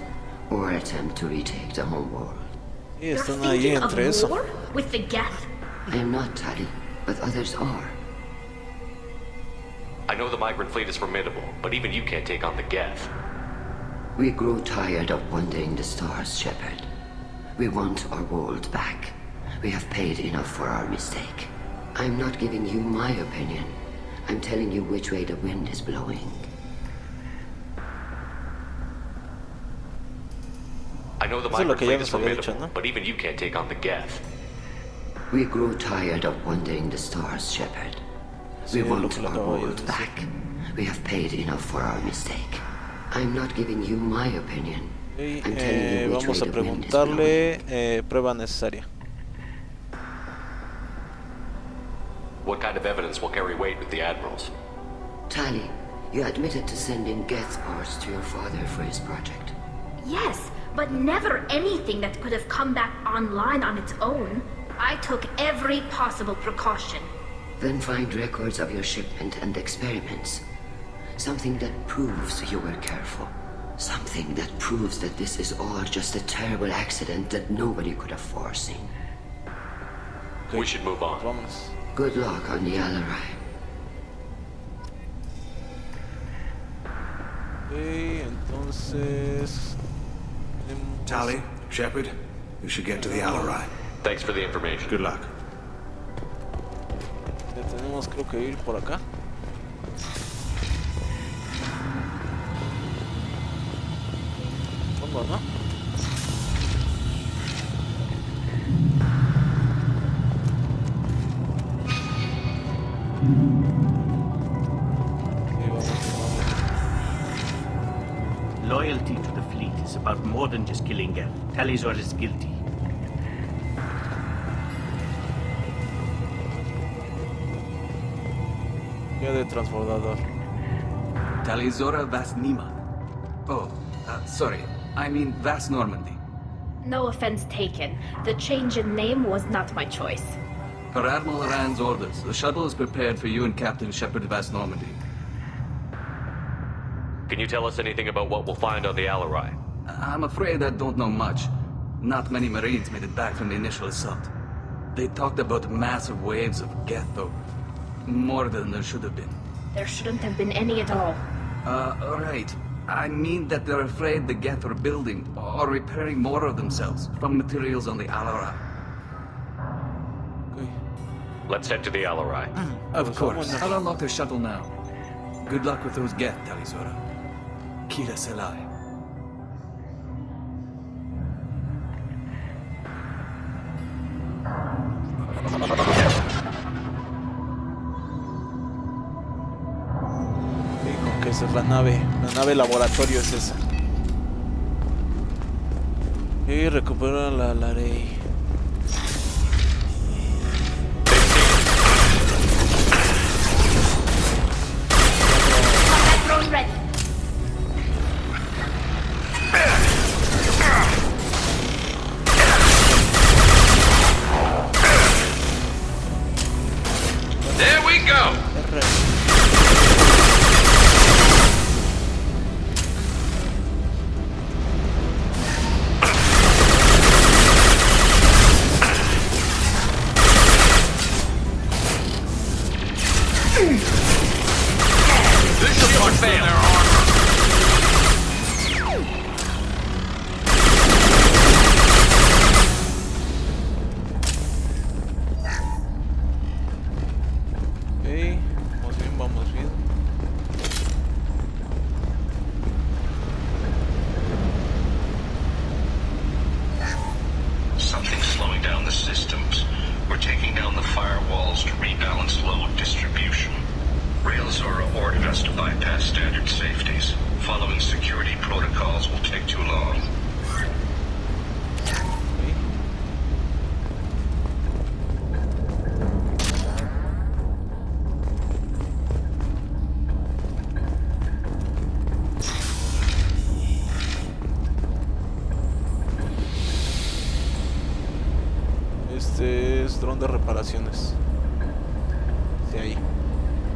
or attempt to retake the home world. You're thinking of war with the Geth? I am not, Tally, but others are. I know the migrant fleet is formidable, but even you can't take on the Geth. We grow tired of wandering the stars, Shepard. We want our world back. We have paid enough for our mistake. I'm not giving you my opinion. I'm telling you which way the wind is blowing. I know the migrant fleet is formidable, but even you can't take on the Geth. We grow tired of wandering the stars, Shepard. We want our world back. We have paid enough for our mistake. I'm not giving you my opinion. I'm telling you which vamos way a the wind is blowing. preguntarle prueba necesaria. What kind of evidence will carry weight with the admirals? Tally, you admitted to sending Geth parts to your father for his project. Yes, but never anything that could have come back online on its own. I took every possible precaution. Then find records of your shipment and experiments. Something that proves you were careful. Something that proves that this is all just a terrible accident that nobody could have foreseen. Okay. We should move on. Vamos. Good luck on the Alarai. Okay, entonces... Tally, Shepard, you should get to the Alarai. Thanks for the information. Good luck. Tenemos creo que ir por acá. ¿Cómo, no? Loyalty to the fleet is about more than just killing Geth. Talizor is guilty. De transbordador. Talizora Vas Nima. Oh, sorry. I mean Vas Normandy. No offense taken. The change in name was not my choice. Per Admiral Rand's orders, the shuttle is prepared for you and Captain Shepard Vas Normandy. Can you tell us anything about what we'll find on the Alarai? I'm afraid I don't know much. Not many Marines made it back from the initial assault. They talked about massive waves of Geth, though. More than there should have been. There shouldn't have been any at all. Right. I mean that they're afraid the Geth are building or repairing more of themselves from materials on the Alarai. Let's head to the Alarai. Of course. I'll unlock the shuttle now. Good luck with those Geth, Talizora. Kira Selai. Que esa es la nave laboratorio es esa. Y recupera la Larey. Drone ready. There we go. Vamos bien. Something's slowing down the systems. We're taking down the firewalls to rebalance load distribution. Railzora ordered us to bypass standard safeties. Following security protocols will take too long. Este es dron de reparaciones. De ahí.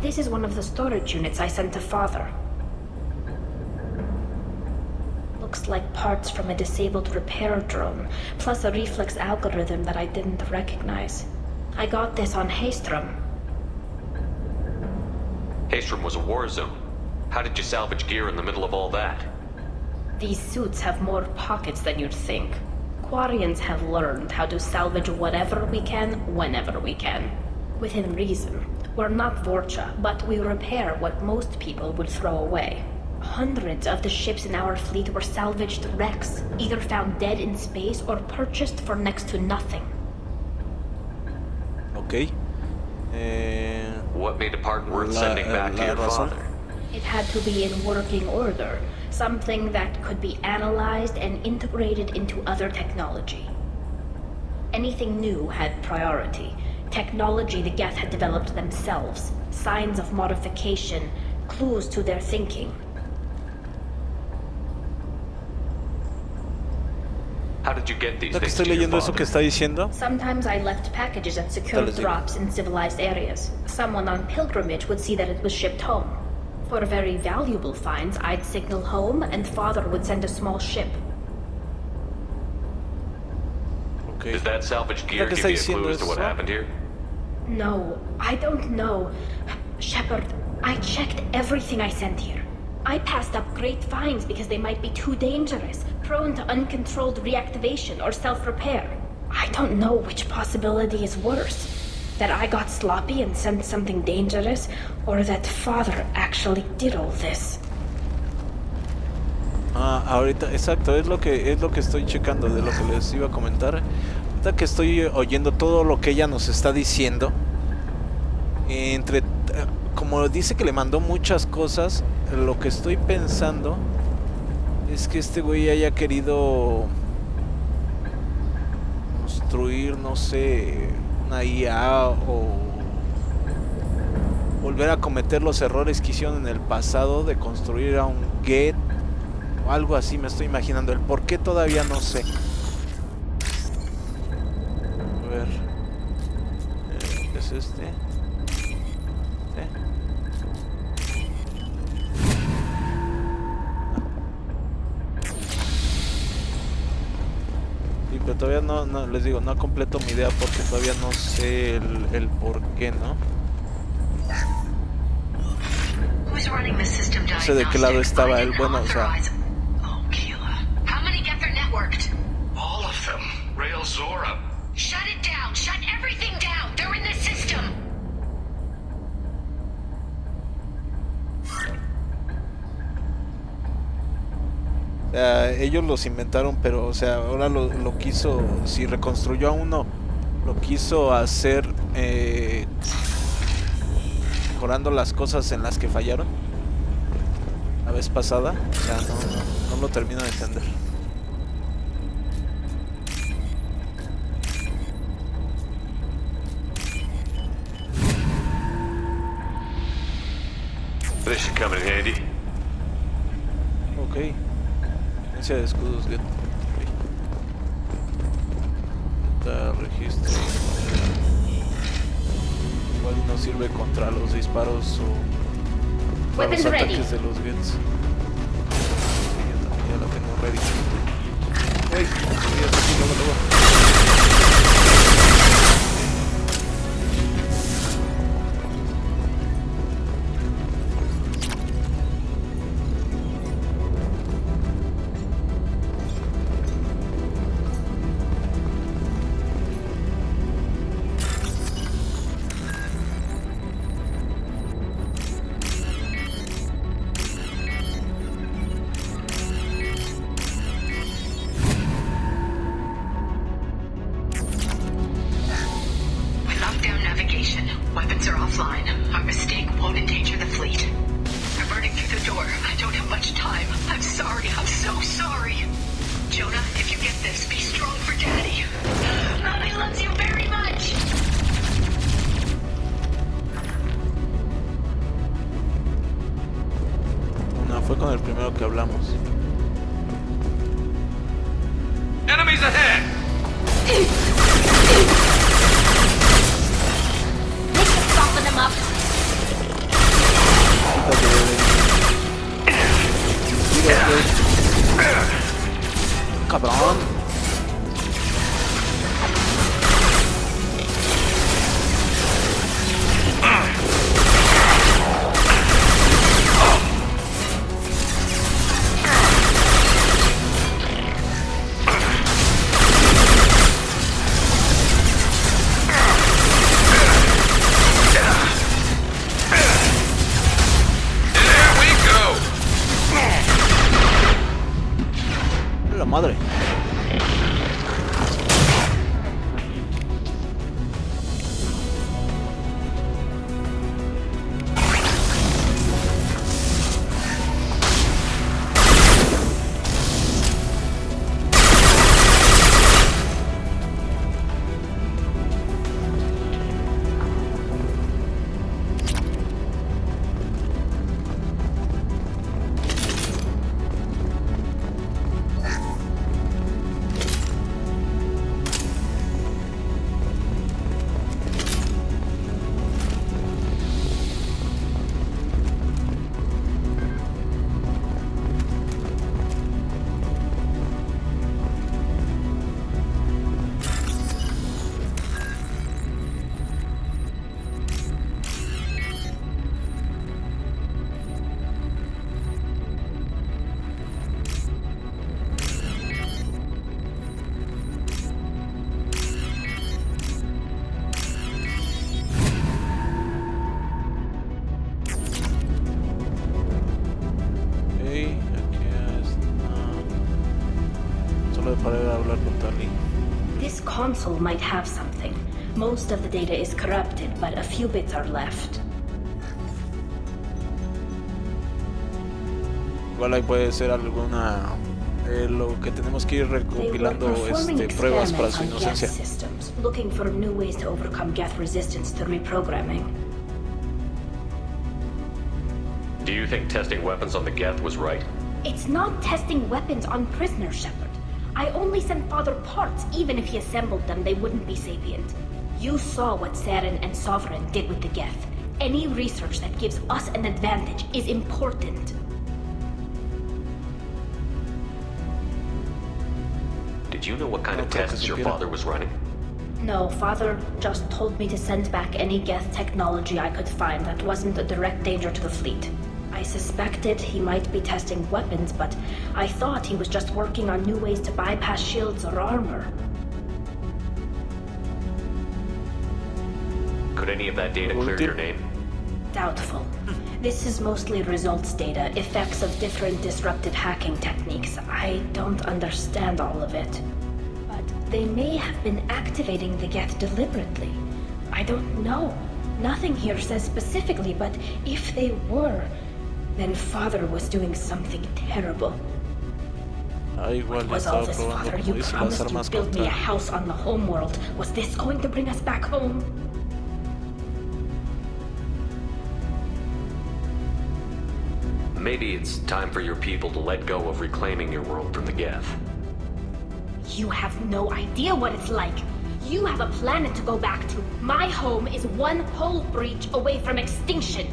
This is one of the storage units I sent to Father. Looks like parts from a disabled repair drone, plus a reflex algorithm that I didn't recognize. I got this on Haystrom. Haystrom was a war zone. How did you salvage gear in the middle of all that? These suits have more pockets than you'd think. Quarians have learned how to salvage whatever we can, whenever we can. Within reason. We're not Vorcha, but we repair what most people would throw away. Hundreds of the ships in our fleet were salvaged wrecks, either found dead in space or purchased for next to nothing. Okay. What made a part worth sending back to your father? It had to be in working order. Something that could be analyzed and integrated into other technology. Anything new had priority. Technology the Geth had developed themselves. Signs of modification, clues to their thinking. How did you get these ¿No que things estoy to your leyendo eso que father? está diciendo? Sometimes I left packages at secure les digo. drops in civilized areas. Someone on pilgrimage would see that it was shipped home. For very valuable finds, I'd signal home, and Father would send a small ship. Okay. Does that salvage gear ¿No que give está you a diciendo clue as to what eso? happened here? No, I don't know. Shepard, I checked everything I sent here. I passed up great finds because they might be too dangerous, prone to uncontrolled reactivation or self-repair. I don't know which possibility is worse. That I got sloppy and sent something dangerous, or that Father actually did all this. Ahorita, exacto, es lo que estoy checando de lo que les iba a comentar. Ahorita que estoy oyendo todo lo que ella nos está diciendo, como dice que le mandó muchas cosas, lo que estoy pensando es que este güey haya querido construir, no sé, una IA o volver a cometer los errores que hicieron en el pasado de construir a un Geth o algo así. Me estoy imaginando el por qué todavía no sé. A ver, ¿qué es este? todavía no les digo, no completo mi idea porque todavía no sé el por qué, ¿no? No sé de qué lado estaba él, bueno, o sea... All of them. Rail Zora. Shut it down! Shut everything down! They're in the system! O sea, ellos los inventaron, pero, o sea, ahora lo quiso, si reconstruyó a uno, lo quiso hacer mejorando las cosas en las que fallaron la vez pasada. O sea, no lo termino de entender. This should come in handy. Ok. Agencia de escudos, get. Registro. Igual no sirve contra los disparos o los ataques de los gets. Yo también ya la tengo ready. Hey, luego. Fue con el primero que hablamos. Enemies ahead! Soften them up. Cabrón. Madre. This console might have something. Most of the data is corrupted, but a few bits are left. Igual ahí puede ser alguna lo que tenemos que ir recopilando pruebas para su inocencia. Looking for new ways to overcome Geth resistance to reprogramming. Do you think testing weapons on the Geth was right? It's not testing weapons on prisoners, Shepard. I only sent Father parts. Even if he assembled them, they wouldn't be sapient. You saw what Saren and Sovereign did with the Geth. Any research that gives us an advantage is important. Did Do you know what kind of tests your father was running? No, Father just told me to send back any Geth technology I could find that wasn't a direct danger to the fleet. I suspected he might be testing weapons, but I thought he was just working on new ways to bypass shields or armor. Could any of that data clear your name? Doubtful. This is mostly results data, effects of different disruptive hacking techniques. I don't understand all of it. But they may have been activating the Geth deliberately. I don't know. Nothing here says specifically, but if they were, then Father was doing something terrible. What was all this, Father? You promised you'd build me a house on the homeworld. Was this going to bring us back home? Maybe it's time for your people to let go of reclaiming your world from the Geth. You have no idea what it's like. You have a planet to go back to. My home is one hull breach away from extinction.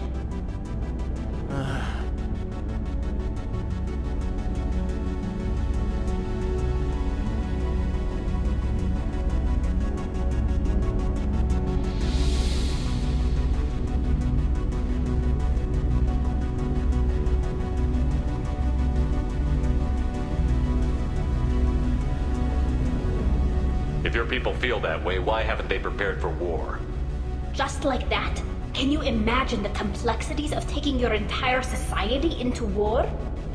If your people feel that way, why haven't they prepared for war? Just like that? Can you imagine the complexities of taking your entire society into war?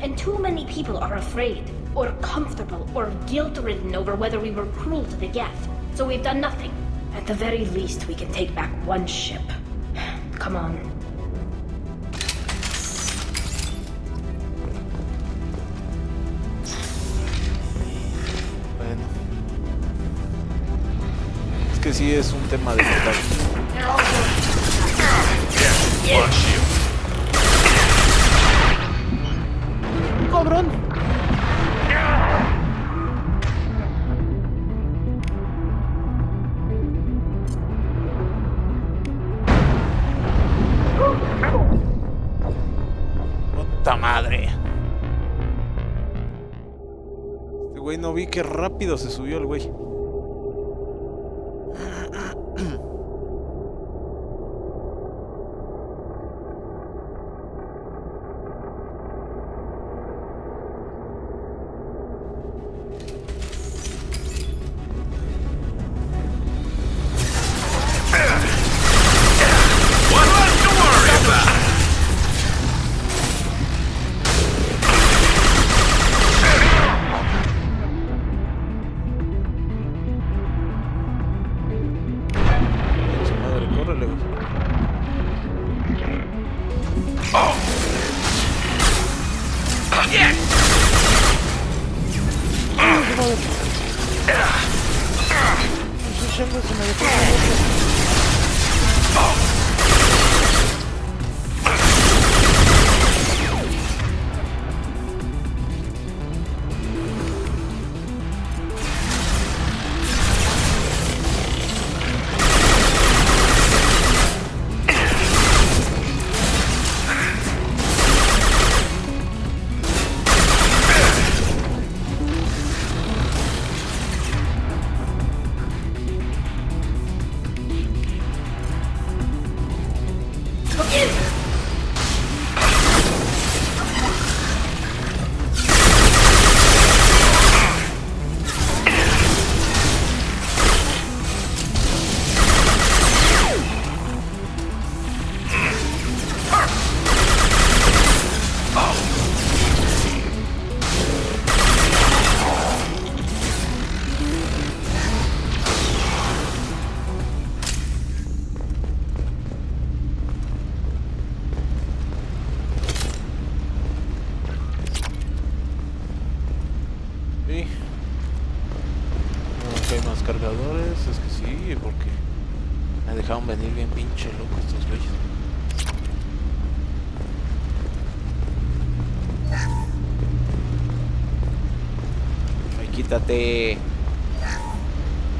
And too many people are afraid, or comfortable, or guilt-ridden over whether we were cruel to the Geth. So we've done nothing. At the very least, we can take back one ship. Come on. Bueno. Es que sí es un tema de verdad. ¡Cabrón! ¡Puta madre! Este güey, no vi qué rápido se subió el güey.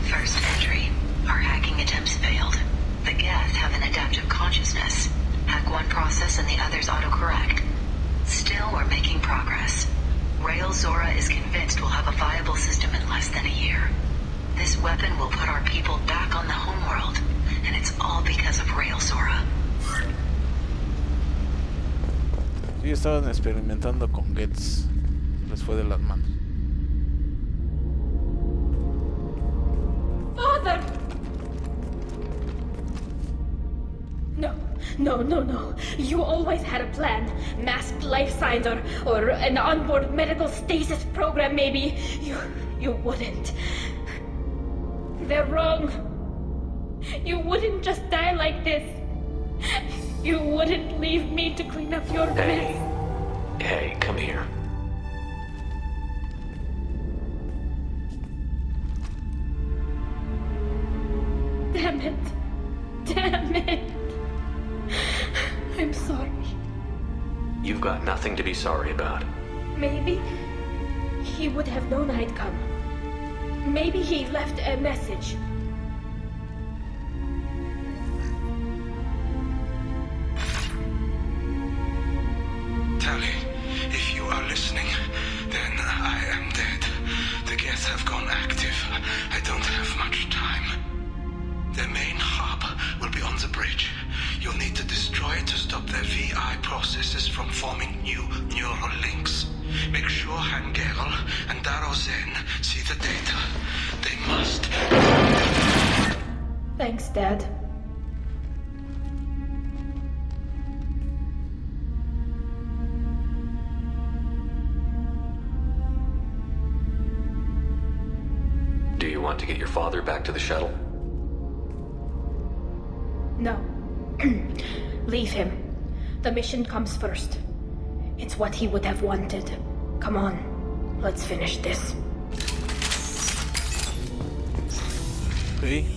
First entry. Our hacking attempts failed. The Geth have an adaptive consciousness. Hack one process and the others autocorrect. Still, we're making progress. Rael Zora is convinced we'll have a viable system in less than a year. This weapon will put our people back on the homeworld, and it's all because of Rael Zora. Sí, estaban experimentando con Gets. Les fue de las manos. Father! No. You always had a plan. Masked life signs or an onboard medical stasis program, maybe. You wouldn't. They're wrong. You wouldn't just die like this. You wouldn't leave me to clean up your mess. Hey, come here. Damn it. I'm sorry. You've got nothing to be sorry about. Maybe he would have known I'd come. Maybe he left a message. Tally, if you are listening, then I am dead. The Geth have gone active. I don't have much time. The main hub will be on the bridge. You'll need to destroy it to stop their VI processes from forming new neural links. Make sure Hangerel and Daro Zen see the data. They must. Thanks, Dad. Do you want to get your father back to the shuttle? No. Leave him. The mission comes first. It's what he would have wanted. Come on, let's finish this. Okay.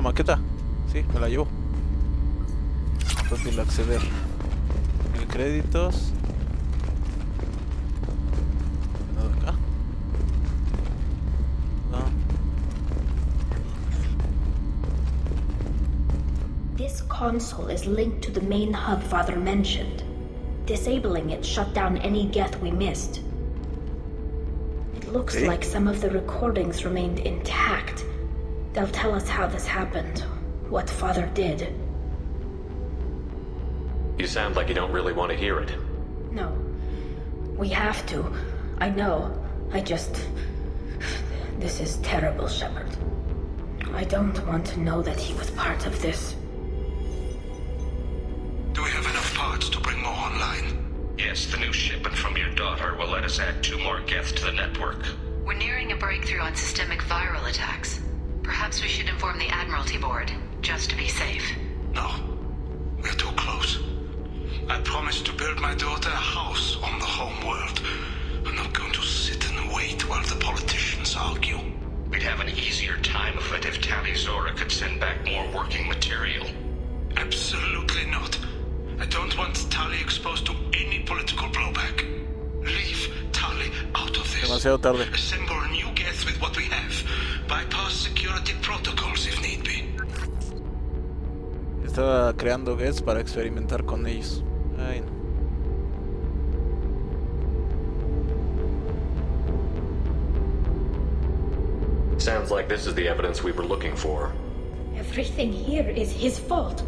Maqueta, sí, me la llevo. Fácil acceder. En créditos. Nada acá. No. This console is linked to the main hub Father mentioned. Disabling it shut down any Geth we missed. It looks like some of the recordings remained intact. They'll tell us how this happened, what Father did. You sound like you don't really want to hear it. No. We have to. I know. This is terrible, Shepard. I don't want to know that he was part of this. Do we have enough parts to bring more online? Yes, the new shipment from your daughter will let us add 2 more Geth to the network. We're nearing a breakthrough on systemic viral attacks. Perhaps we should inform the Admiralty Board, just to be safe. No. We're too close. I promised to build my daughter a house on the home world. I'm not going to sit and wait while the politicians argue. We'd have an easier time of it if Tali Zora could send back more working material. Absolutely not. I don't want Tali exposed to any political blowback. Leave Tali out of this. Demasiado tarde. Assemble new Geth with what we have. Bypass security protocols if need be. Estaba creando Geths para experimentar con ellos. Ay, no. Sounds like this is the evidence we were looking for. Everything here is his fault.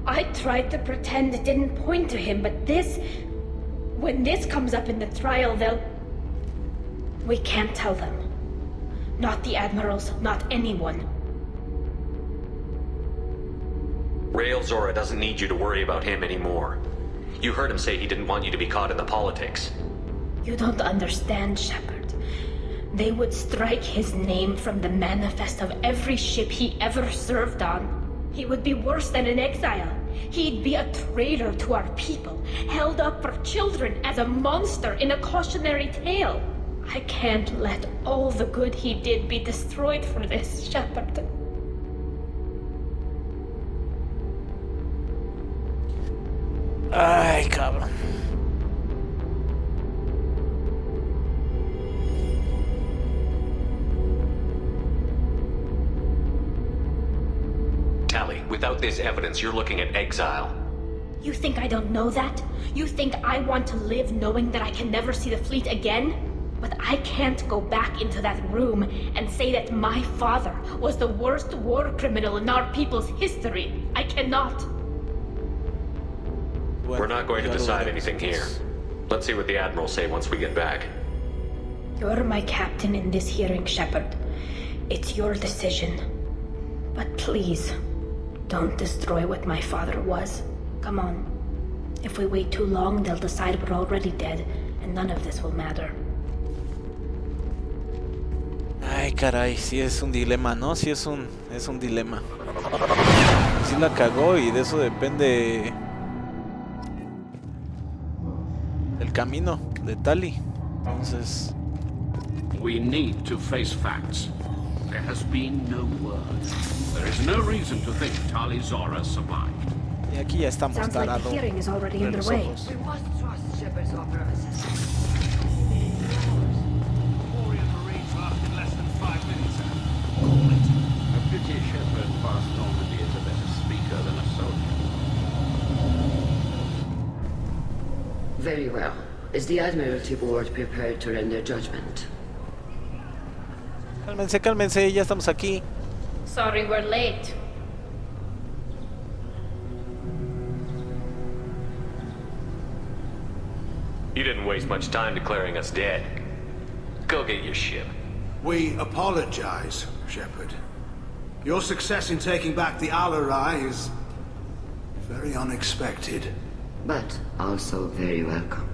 I tried to pretend it didn't point to him, but this... When this comes up in the trial, they'll... We can't tell them. Not the admirals, not anyone. Rael Zora doesn't need you to worry about him anymore. You heard him say he didn't want you to be caught in the politics. You don't understand, Shepard. They would strike his name from the manifest of every ship he ever served on. He would be worse than an exile. He'd be a traitor to our people, held up for children as a monster in a cautionary tale. I can't let all the good he did be destroyed for this, Shepard. Ay, cabrón. Tali, without this evidence, you're looking at exile. You think I don't know that? You think I want to live knowing that I can never see the fleet again? But I can't go back into that room and say that my father was the worst war criminal in our people's history. I cannot. We're not going to decide anything here. Let's see what the Admirals say once we get back. You're my captain in this hearing, Shepard. It's your decision. But please, don't destroy what my father was. Come on. If we wait too long, they'll decide we're already dead, and none of this will matter. Ay, caray, sí es un dilema, ¿no? Sí es un dilema. Sí la cagó y de eso depende el camino de Tali. Entonces... We need to face facts. There has been no word. There is no reason to think Tali Zora survived. Y aquí ya estamos Sounds like tarados. the hearing is already underway. We must trust Shepard's operas. A pity Shepard past Normandy is a better speaker than a soldier. Very well. Is the Admiralty Board prepared to render judgment? Cálmense, cálmense, ya estamos aquí. Sorry we're late. You didn't waste much time declaring us dead. Go get your ship. We apologize, Shepard. Your success in taking back the Alarai is very unexpected. But also very welcome.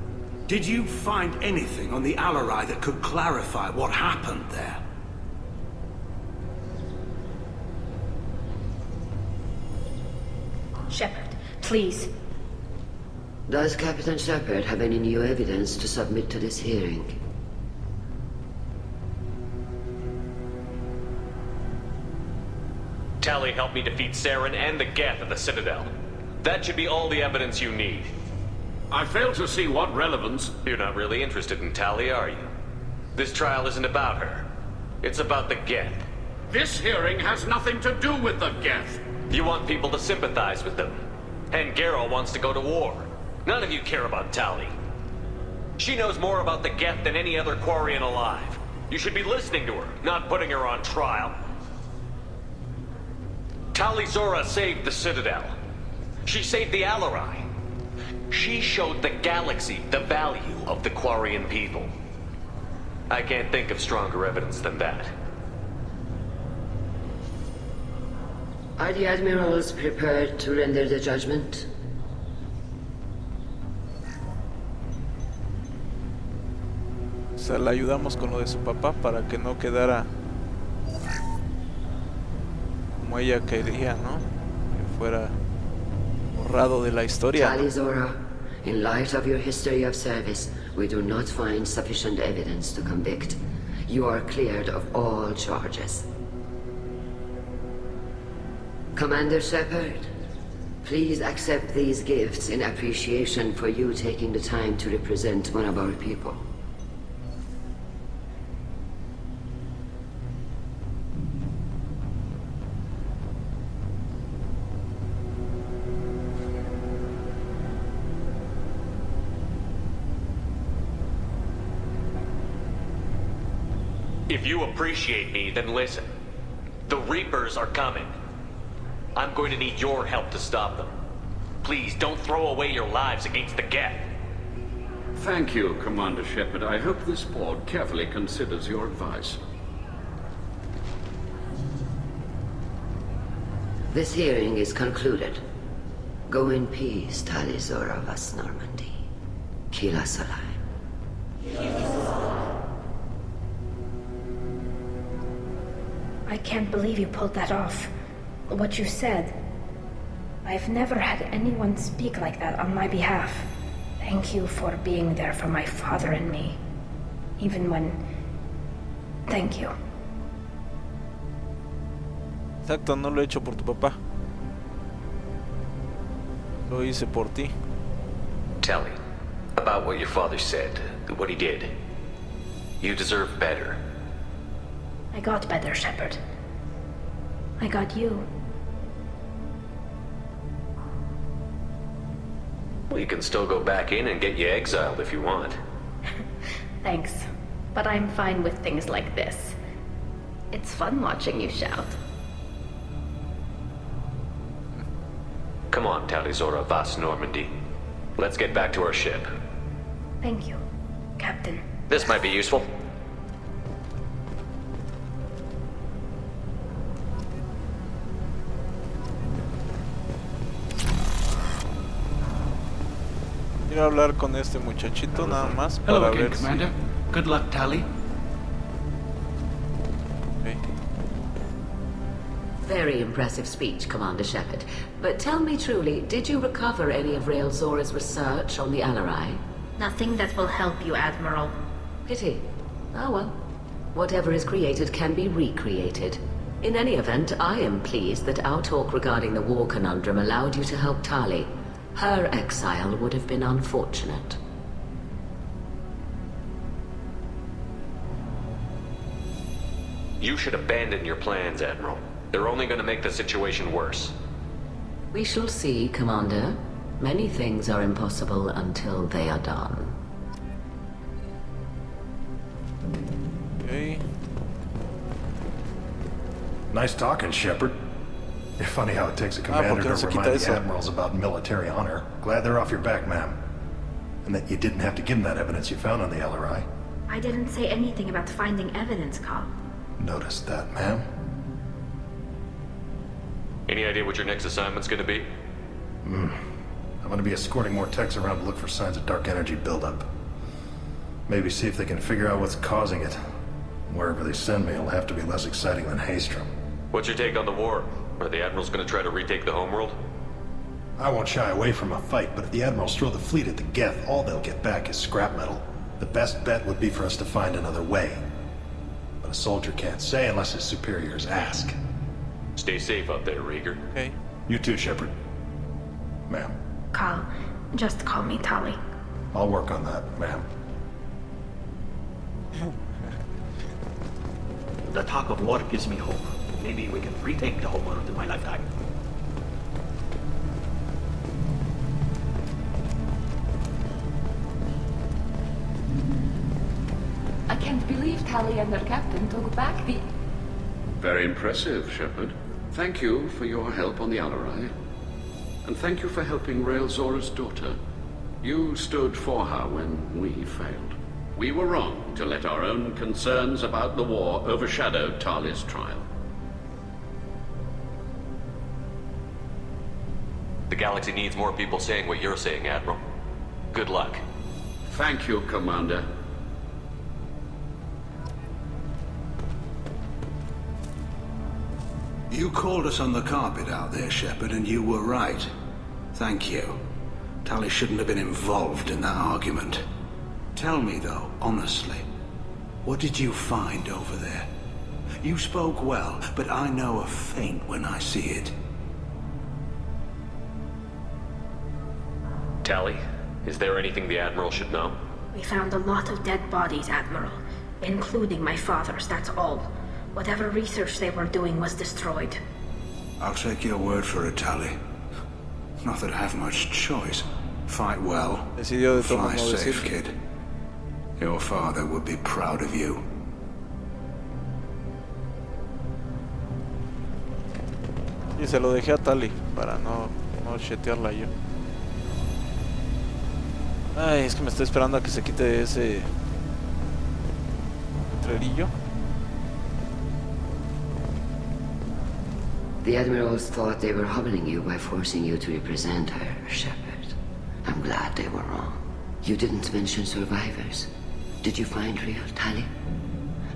Did you find anything on the Alarai that could clarify what happened there? Shepard, please. Does Captain Shepard have any new evidence to submit to this hearing? Tali helped me defeat Saren and the Geth at the Citadel. That should be all the evidence you need. I fail to see what relevance... You're not really interested in Tali, are you? This trial isn't about her. It's about the Geth. This hearing has nothing to do with the Geth. You want people to sympathize with them. And Garrow wants to go to war. None of you care about Tali. She knows more about the Geth than any other Quarian alive. You should be listening to her, not putting her on trial. Tali Zora saved the Citadel. She saved the Alarai. She showed the galaxy the value of the Quarian people. I can't think of stronger evidence than that. Are the Admirals prepared to render the judgment? O sea, la ayudamos con lo de su papá para que no quedara como ella quería, ¿no? Que fuera borrado de la historia. Tali Zora, in light of your history of service, we do not find sufficient evidence to convict. You are cleared of all charges. Commander Shepard, please accept these gifts in appreciation for you taking the time to represent one of our people. If you appreciate me, then listen. The Reapers are coming. I'm going to need your help to stop them. Please, don't throw away your lives against the Geth. Thank you, Commander Shepard. I hope this board carefully considers your advice. This hearing is concluded. Go in peace, Tali Zora Vas Normandy. Kila Salam. I can't believe you pulled that off. What you said. I've never had anyone speak like that on my behalf. Thank you for being there for my father and me. Even when... Thank you. Exacto, no lo he hecho por tu papá. Lo hice por ti. Tell me about what your father said, what he did. You deserve better. I got better, Shepard. I got you. Well, you can still go back in and get you exiled if you want. Thanks, but I'm fine with things like this. It's fun watching you shout. Come on, Tali Zora Vas Normandy. Let's get back to our ship. Thank you, Captain. This might be useful. Quiero hablar con este muchachito nada más Hello para again, ver Commander. si... Good luck, Tali. Okay. Very impressive speech, Commander Shepard. But tell me truly, did you recover any of Rael Zora's research on the Alarai? Nothing that will help you, Admiral. Pity. Oh well. Whatever is created can be recreated. In any event, I am pleased that our talk regarding the war conundrum allowed you to help Tali. Her exile would have been unfortunate. You should abandon your plans, Admiral. They're only going to make the situation worse. We shall see, Commander. Many things are impossible until they are done. Okay. Nice talking, Shepard. Funny how it takes a commander to remind the admirals about military honor. Glad they're off your back, ma'am. And that you didn't have to give them that evidence you found on the LRI. I didn't say anything about finding evidence, Carl. Noticed that, ma'am. Any idea what your next assignment's gonna be? I'm gonna be escorting more techs around to look for signs of dark energy buildup. Maybe see if they can figure out what's causing it. Wherever they send me, it'll have to be less exciting than Haystrom. What's your take on the war? Are the Admirals gonna try to retake the homeworld? I won't shy away from a fight, but if the Admirals throw the fleet at the Geth, all they'll get back is scrap metal. The best bet would be for us to find another way. But a soldier can't say unless his superiors ask. Stay safe out there, Rieger. Okay. You too, Shepard. Ma'am. Carl, just call me Tali. I'll work on that, ma'am. The talk of war gives me hope. Maybe we can retake the homeworld in my lifetime. I can't believe Tali and their captain took back the... Very impressive, Shepard. Thank you for your help on the Alarai. And thank you for helping Rael Zora's daughter. You stood for her when we failed. We were wrong to let our own concerns about the war overshadow Tali's trial. The galaxy needs more people saying what you're saying, Admiral. Good luck. Thank you, Commander. You called us on the carpet out there, Shepard, and you were right. Thank you. Tali shouldn't have been involved in that argument. Tell me, though, honestly, what did you find over there? You spoke well, but I know a feint when I see it. Tali, is there anything the Admiral should know? We found a lot of dead bodies, Admiral. Including my father's, that's all. Whatever research they were doing was destroyed. I'll take your word for it, Tali. Not that I have much choice. Fight well. Fly safe, kid. Your father would be proud of you. Y se lo dejé a Tali para no chetearla yo. Ay, es que me estoy esperando a que se quite ese trerillo. The Admirals thought they were humbling you by forcing you to represent her, Shepard. I'm glad they were wrong. You didn't mention survivors. Did you find real Tali?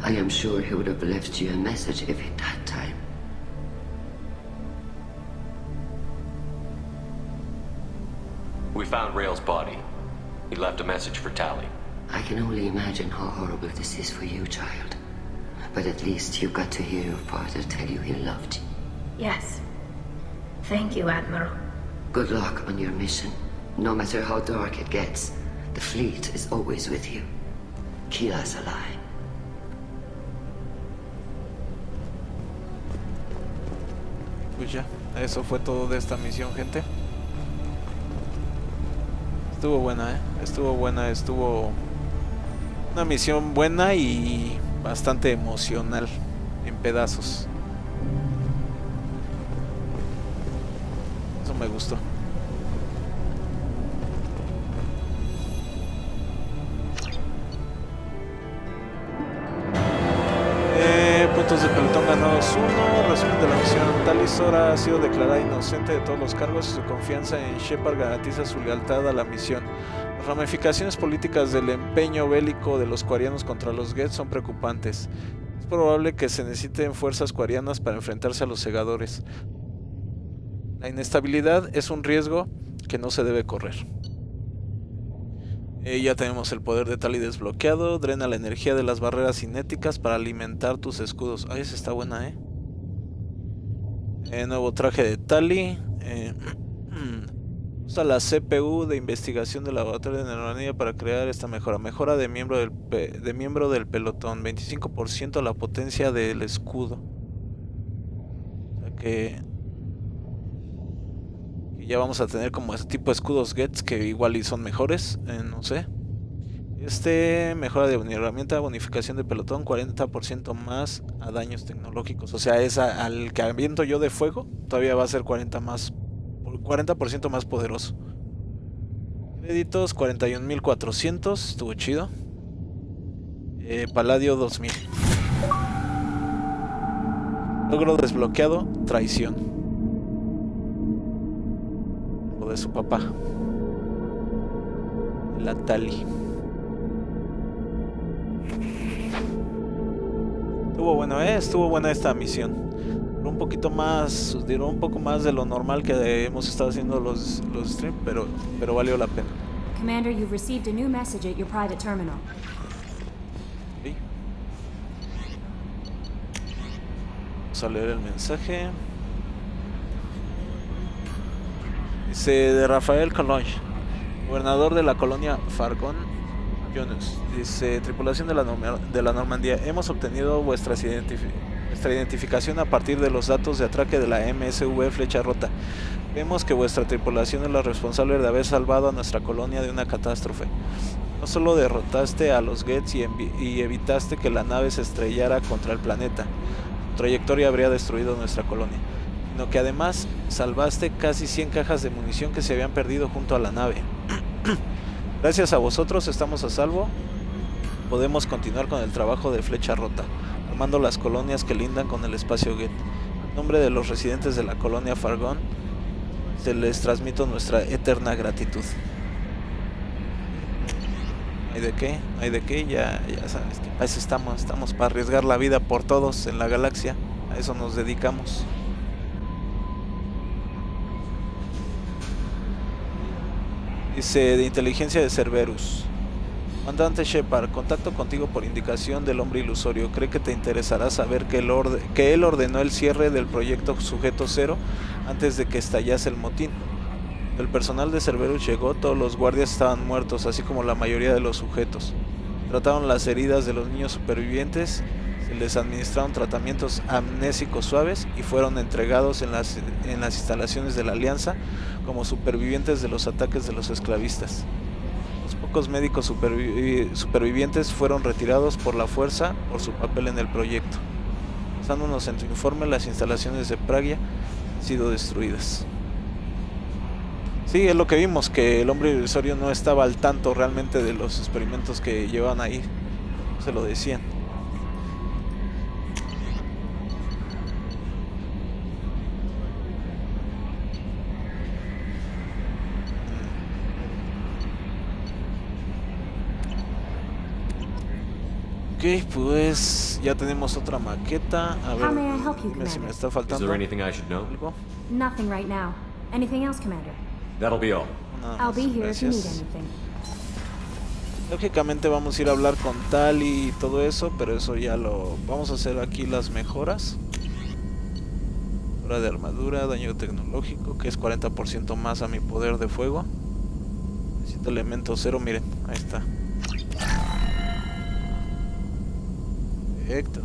I am sure he would have left you a message if he'd had time. We found Rail's body. He left a message for Tali. I can only imagine how horrible this is for you, child. But at least you got to hear your father tell you he loved you. Yes. Thank you, Admiral. Good luck on your mission. No matter how dark it gets, the fleet is always with you. Keep us alive. Pues ya, eso fue todo de esta misión, gente. Estuvo buena, estuvo una misión buena y bastante emocional en pedazos. Eso me gustó. Puntos de pelotón ganados 1. Resumen de la misión. Tali Zora ha sido declarada inocente de todos los cargos y su confianza en Shepard garantiza su lealtad a la misión. Las ramificaciones políticas del empeño bélico de los cuarianos contra los Geth son preocupantes. Es probable que se necesiten fuerzas cuarianas para enfrentarse a los segadores. La inestabilidad es un riesgo que no se debe correr. Ya tenemos el poder de Tali desbloqueado. Drena la energía de las barreras cinéticas para alimentar tus escudos. Ay, esa está buena, nuevo traje de Tali. Usa la CPU de investigación del laboratorio de neuronía para crear esta mejora. Mejora de miembro del pelotón. 25% la potencia del escudo. O sea que ya vamos a tener como ese tipo de escudos Gets que igual y son mejores, no sé. Mejora de herramienta, bonificación de pelotón, 40% más a daños tecnológicos. O sea, esa al que aviento yo de fuego, todavía va a ser 40% más poderoso. Créditos, 41,400, estuvo chido. Paladio 2000. Logro desbloqueado, traición. De su papá, la Tali. Estuvo buena esta misión. Duró un poco más de lo normal que hemos estado haciendo los streams, pero valió la pena. Commander, you've received a new message at your private terminal. ¿Sí? Vamos a leer el mensaje. Dice de Rafael Colón, gobernador de la colonia Fargón, Jones. Dice: tripulación de la Normandía, hemos obtenido vuestra identificación a partir de los datos de atraque de la MSV Flecha Rota. Vemos que vuestra tripulación es la responsable de haber salvado a nuestra colonia de una catástrofe. No solo derrotaste a los Gets y evitaste que la nave se estrellara contra el planeta, su trayectoria habría destruido nuestra colonia, sino que además salvaste casi 100 cajas de munición que se habían perdido junto a la nave. Gracias a vosotros estamos a salvo. Podemos continuar con el trabajo de Flecha Rota, armando las colonias que lindan con el espacio Geth. En nombre de los residentes de la colonia Fargón, se les transmito nuestra eterna gratitud. ¿Hay de qué? ¿Hay de qué? Ya sabes que a eso estamos para arriesgar la vida por todos en la galaxia. A eso nos dedicamos. Dice, de inteligencia de Cerberus. Comandante Shepard, contacto contigo por indicación del hombre ilusorio. Cree que te interesará saber que él ordenó el cierre del proyecto Sujeto Cero antes de que estallase el motín. El personal de Cerberus llegó, todos los guardias estaban muertos, así como la mayoría de los sujetos. Trataron las heridas de los niños supervivientes, se les administraron tratamientos amnésicos suaves y fueron entregados en las instalaciones de la Alianza como supervivientes de los ataques de los esclavistas. Los pocos médicos supervivientes fueron retirados por la fuerza por su papel en el proyecto. Basándonos en tu informe, las instalaciones de Pragia han sido destruidas. Sí, es lo que vimos, que el hombre ilusorio no estaba al tanto realmente de los experimentos que llevaban ahí. Se lo decían. Ok, pues ya tenemos otra maqueta. A ver, dime si me está faltando algo. Nothing right now. Anything else, Commander? That'll be all. I'll be here if you need anything. Lógicamente vamos a ir a hablar con Tali y todo eso, pero eso ya lo vamos a hacer aquí, las mejoras. Hora de armadura, daño tecnológico, que es 40% más a mi poder de fuego. Necesito elemento 0, miren, ahí está. Perfecto.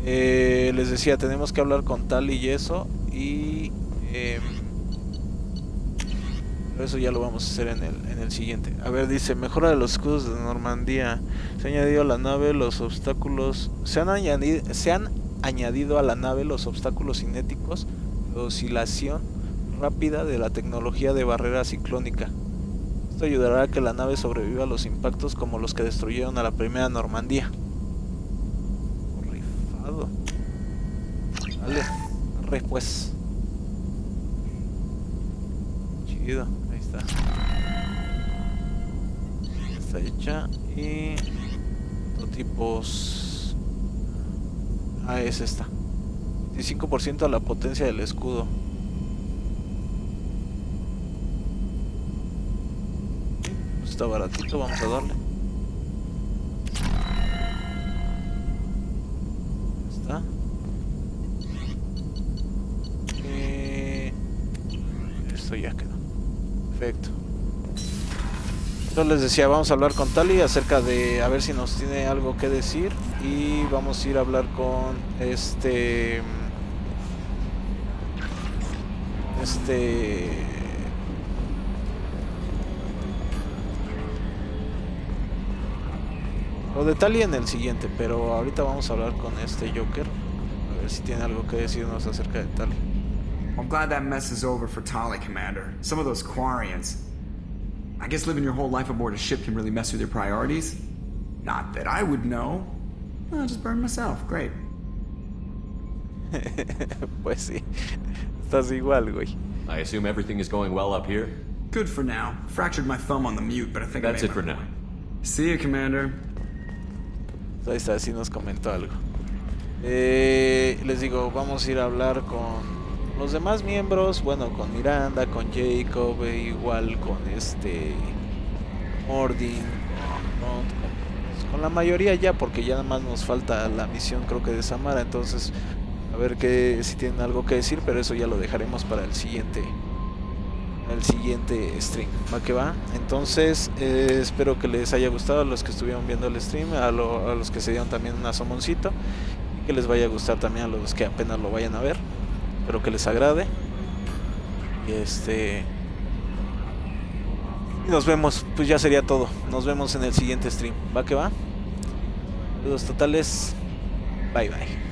Les decía, tenemos que hablar con Tali y eso, y eso ya lo vamos a hacer en el siguiente. A ver, dice, mejora de los escudos de Normandía. Se ha añadido a la nave los obstáculos. Se han añadido a la nave los obstáculos cinéticos de oscilación rápida de la tecnología de barrera ciclónica. Esto ayudará a que la nave sobreviva a los impactos como los que destruyeron a la primera Normandía. Rifado. Vale, arre pues. Chido. Está hecha y prototipos. Es esta. 25% a la potencia del escudo. Pues está baratito, vamos a darle. Está. Esto ya quedó. Perfecto. Entonces les decía, vamos a hablar con Tali acerca de a ver si nos tiene algo que decir, y vamos a ir a hablar con lo de Tali en el siguiente, pero ahorita vamos a hablar con este Joker a ver si tiene algo que decirnos acerca de Tali. I'm glad that mess is over for Tali, Commander. Some of those Quarians. I guess living your whole life aboard a ship can really mess with your priorities. Not that I would know. I'll just burn myself. Great. Pues sí. Estás igual, güey. I assume everything is going well up here? Good for now. Fractured my thumb on the mute, but I think That's it for now. See you, Commander. Ahí está, sí nos comentó algo. Les digo, vamos a ir a hablar con los demás miembros, bueno, con Miranda, con Jacob, igual con Mordin, con la mayoría ya, porque ya nada más nos falta la misión, creo que de Samara. Entonces a ver si tienen algo que decir, pero eso ya lo dejaremos para el siguiente stream. Va que va. Entonces espero que les haya gustado a los que estuvieron viendo el stream, a los que se dieron también un asomoncito, y que les vaya a gustar también a los que apenas lo vayan a ver. Espero que les agrade. Y y nos vemos, pues ya sería todo. Nos vemos en el siguiente stream. Va que va. Saludos totales. Bye bye.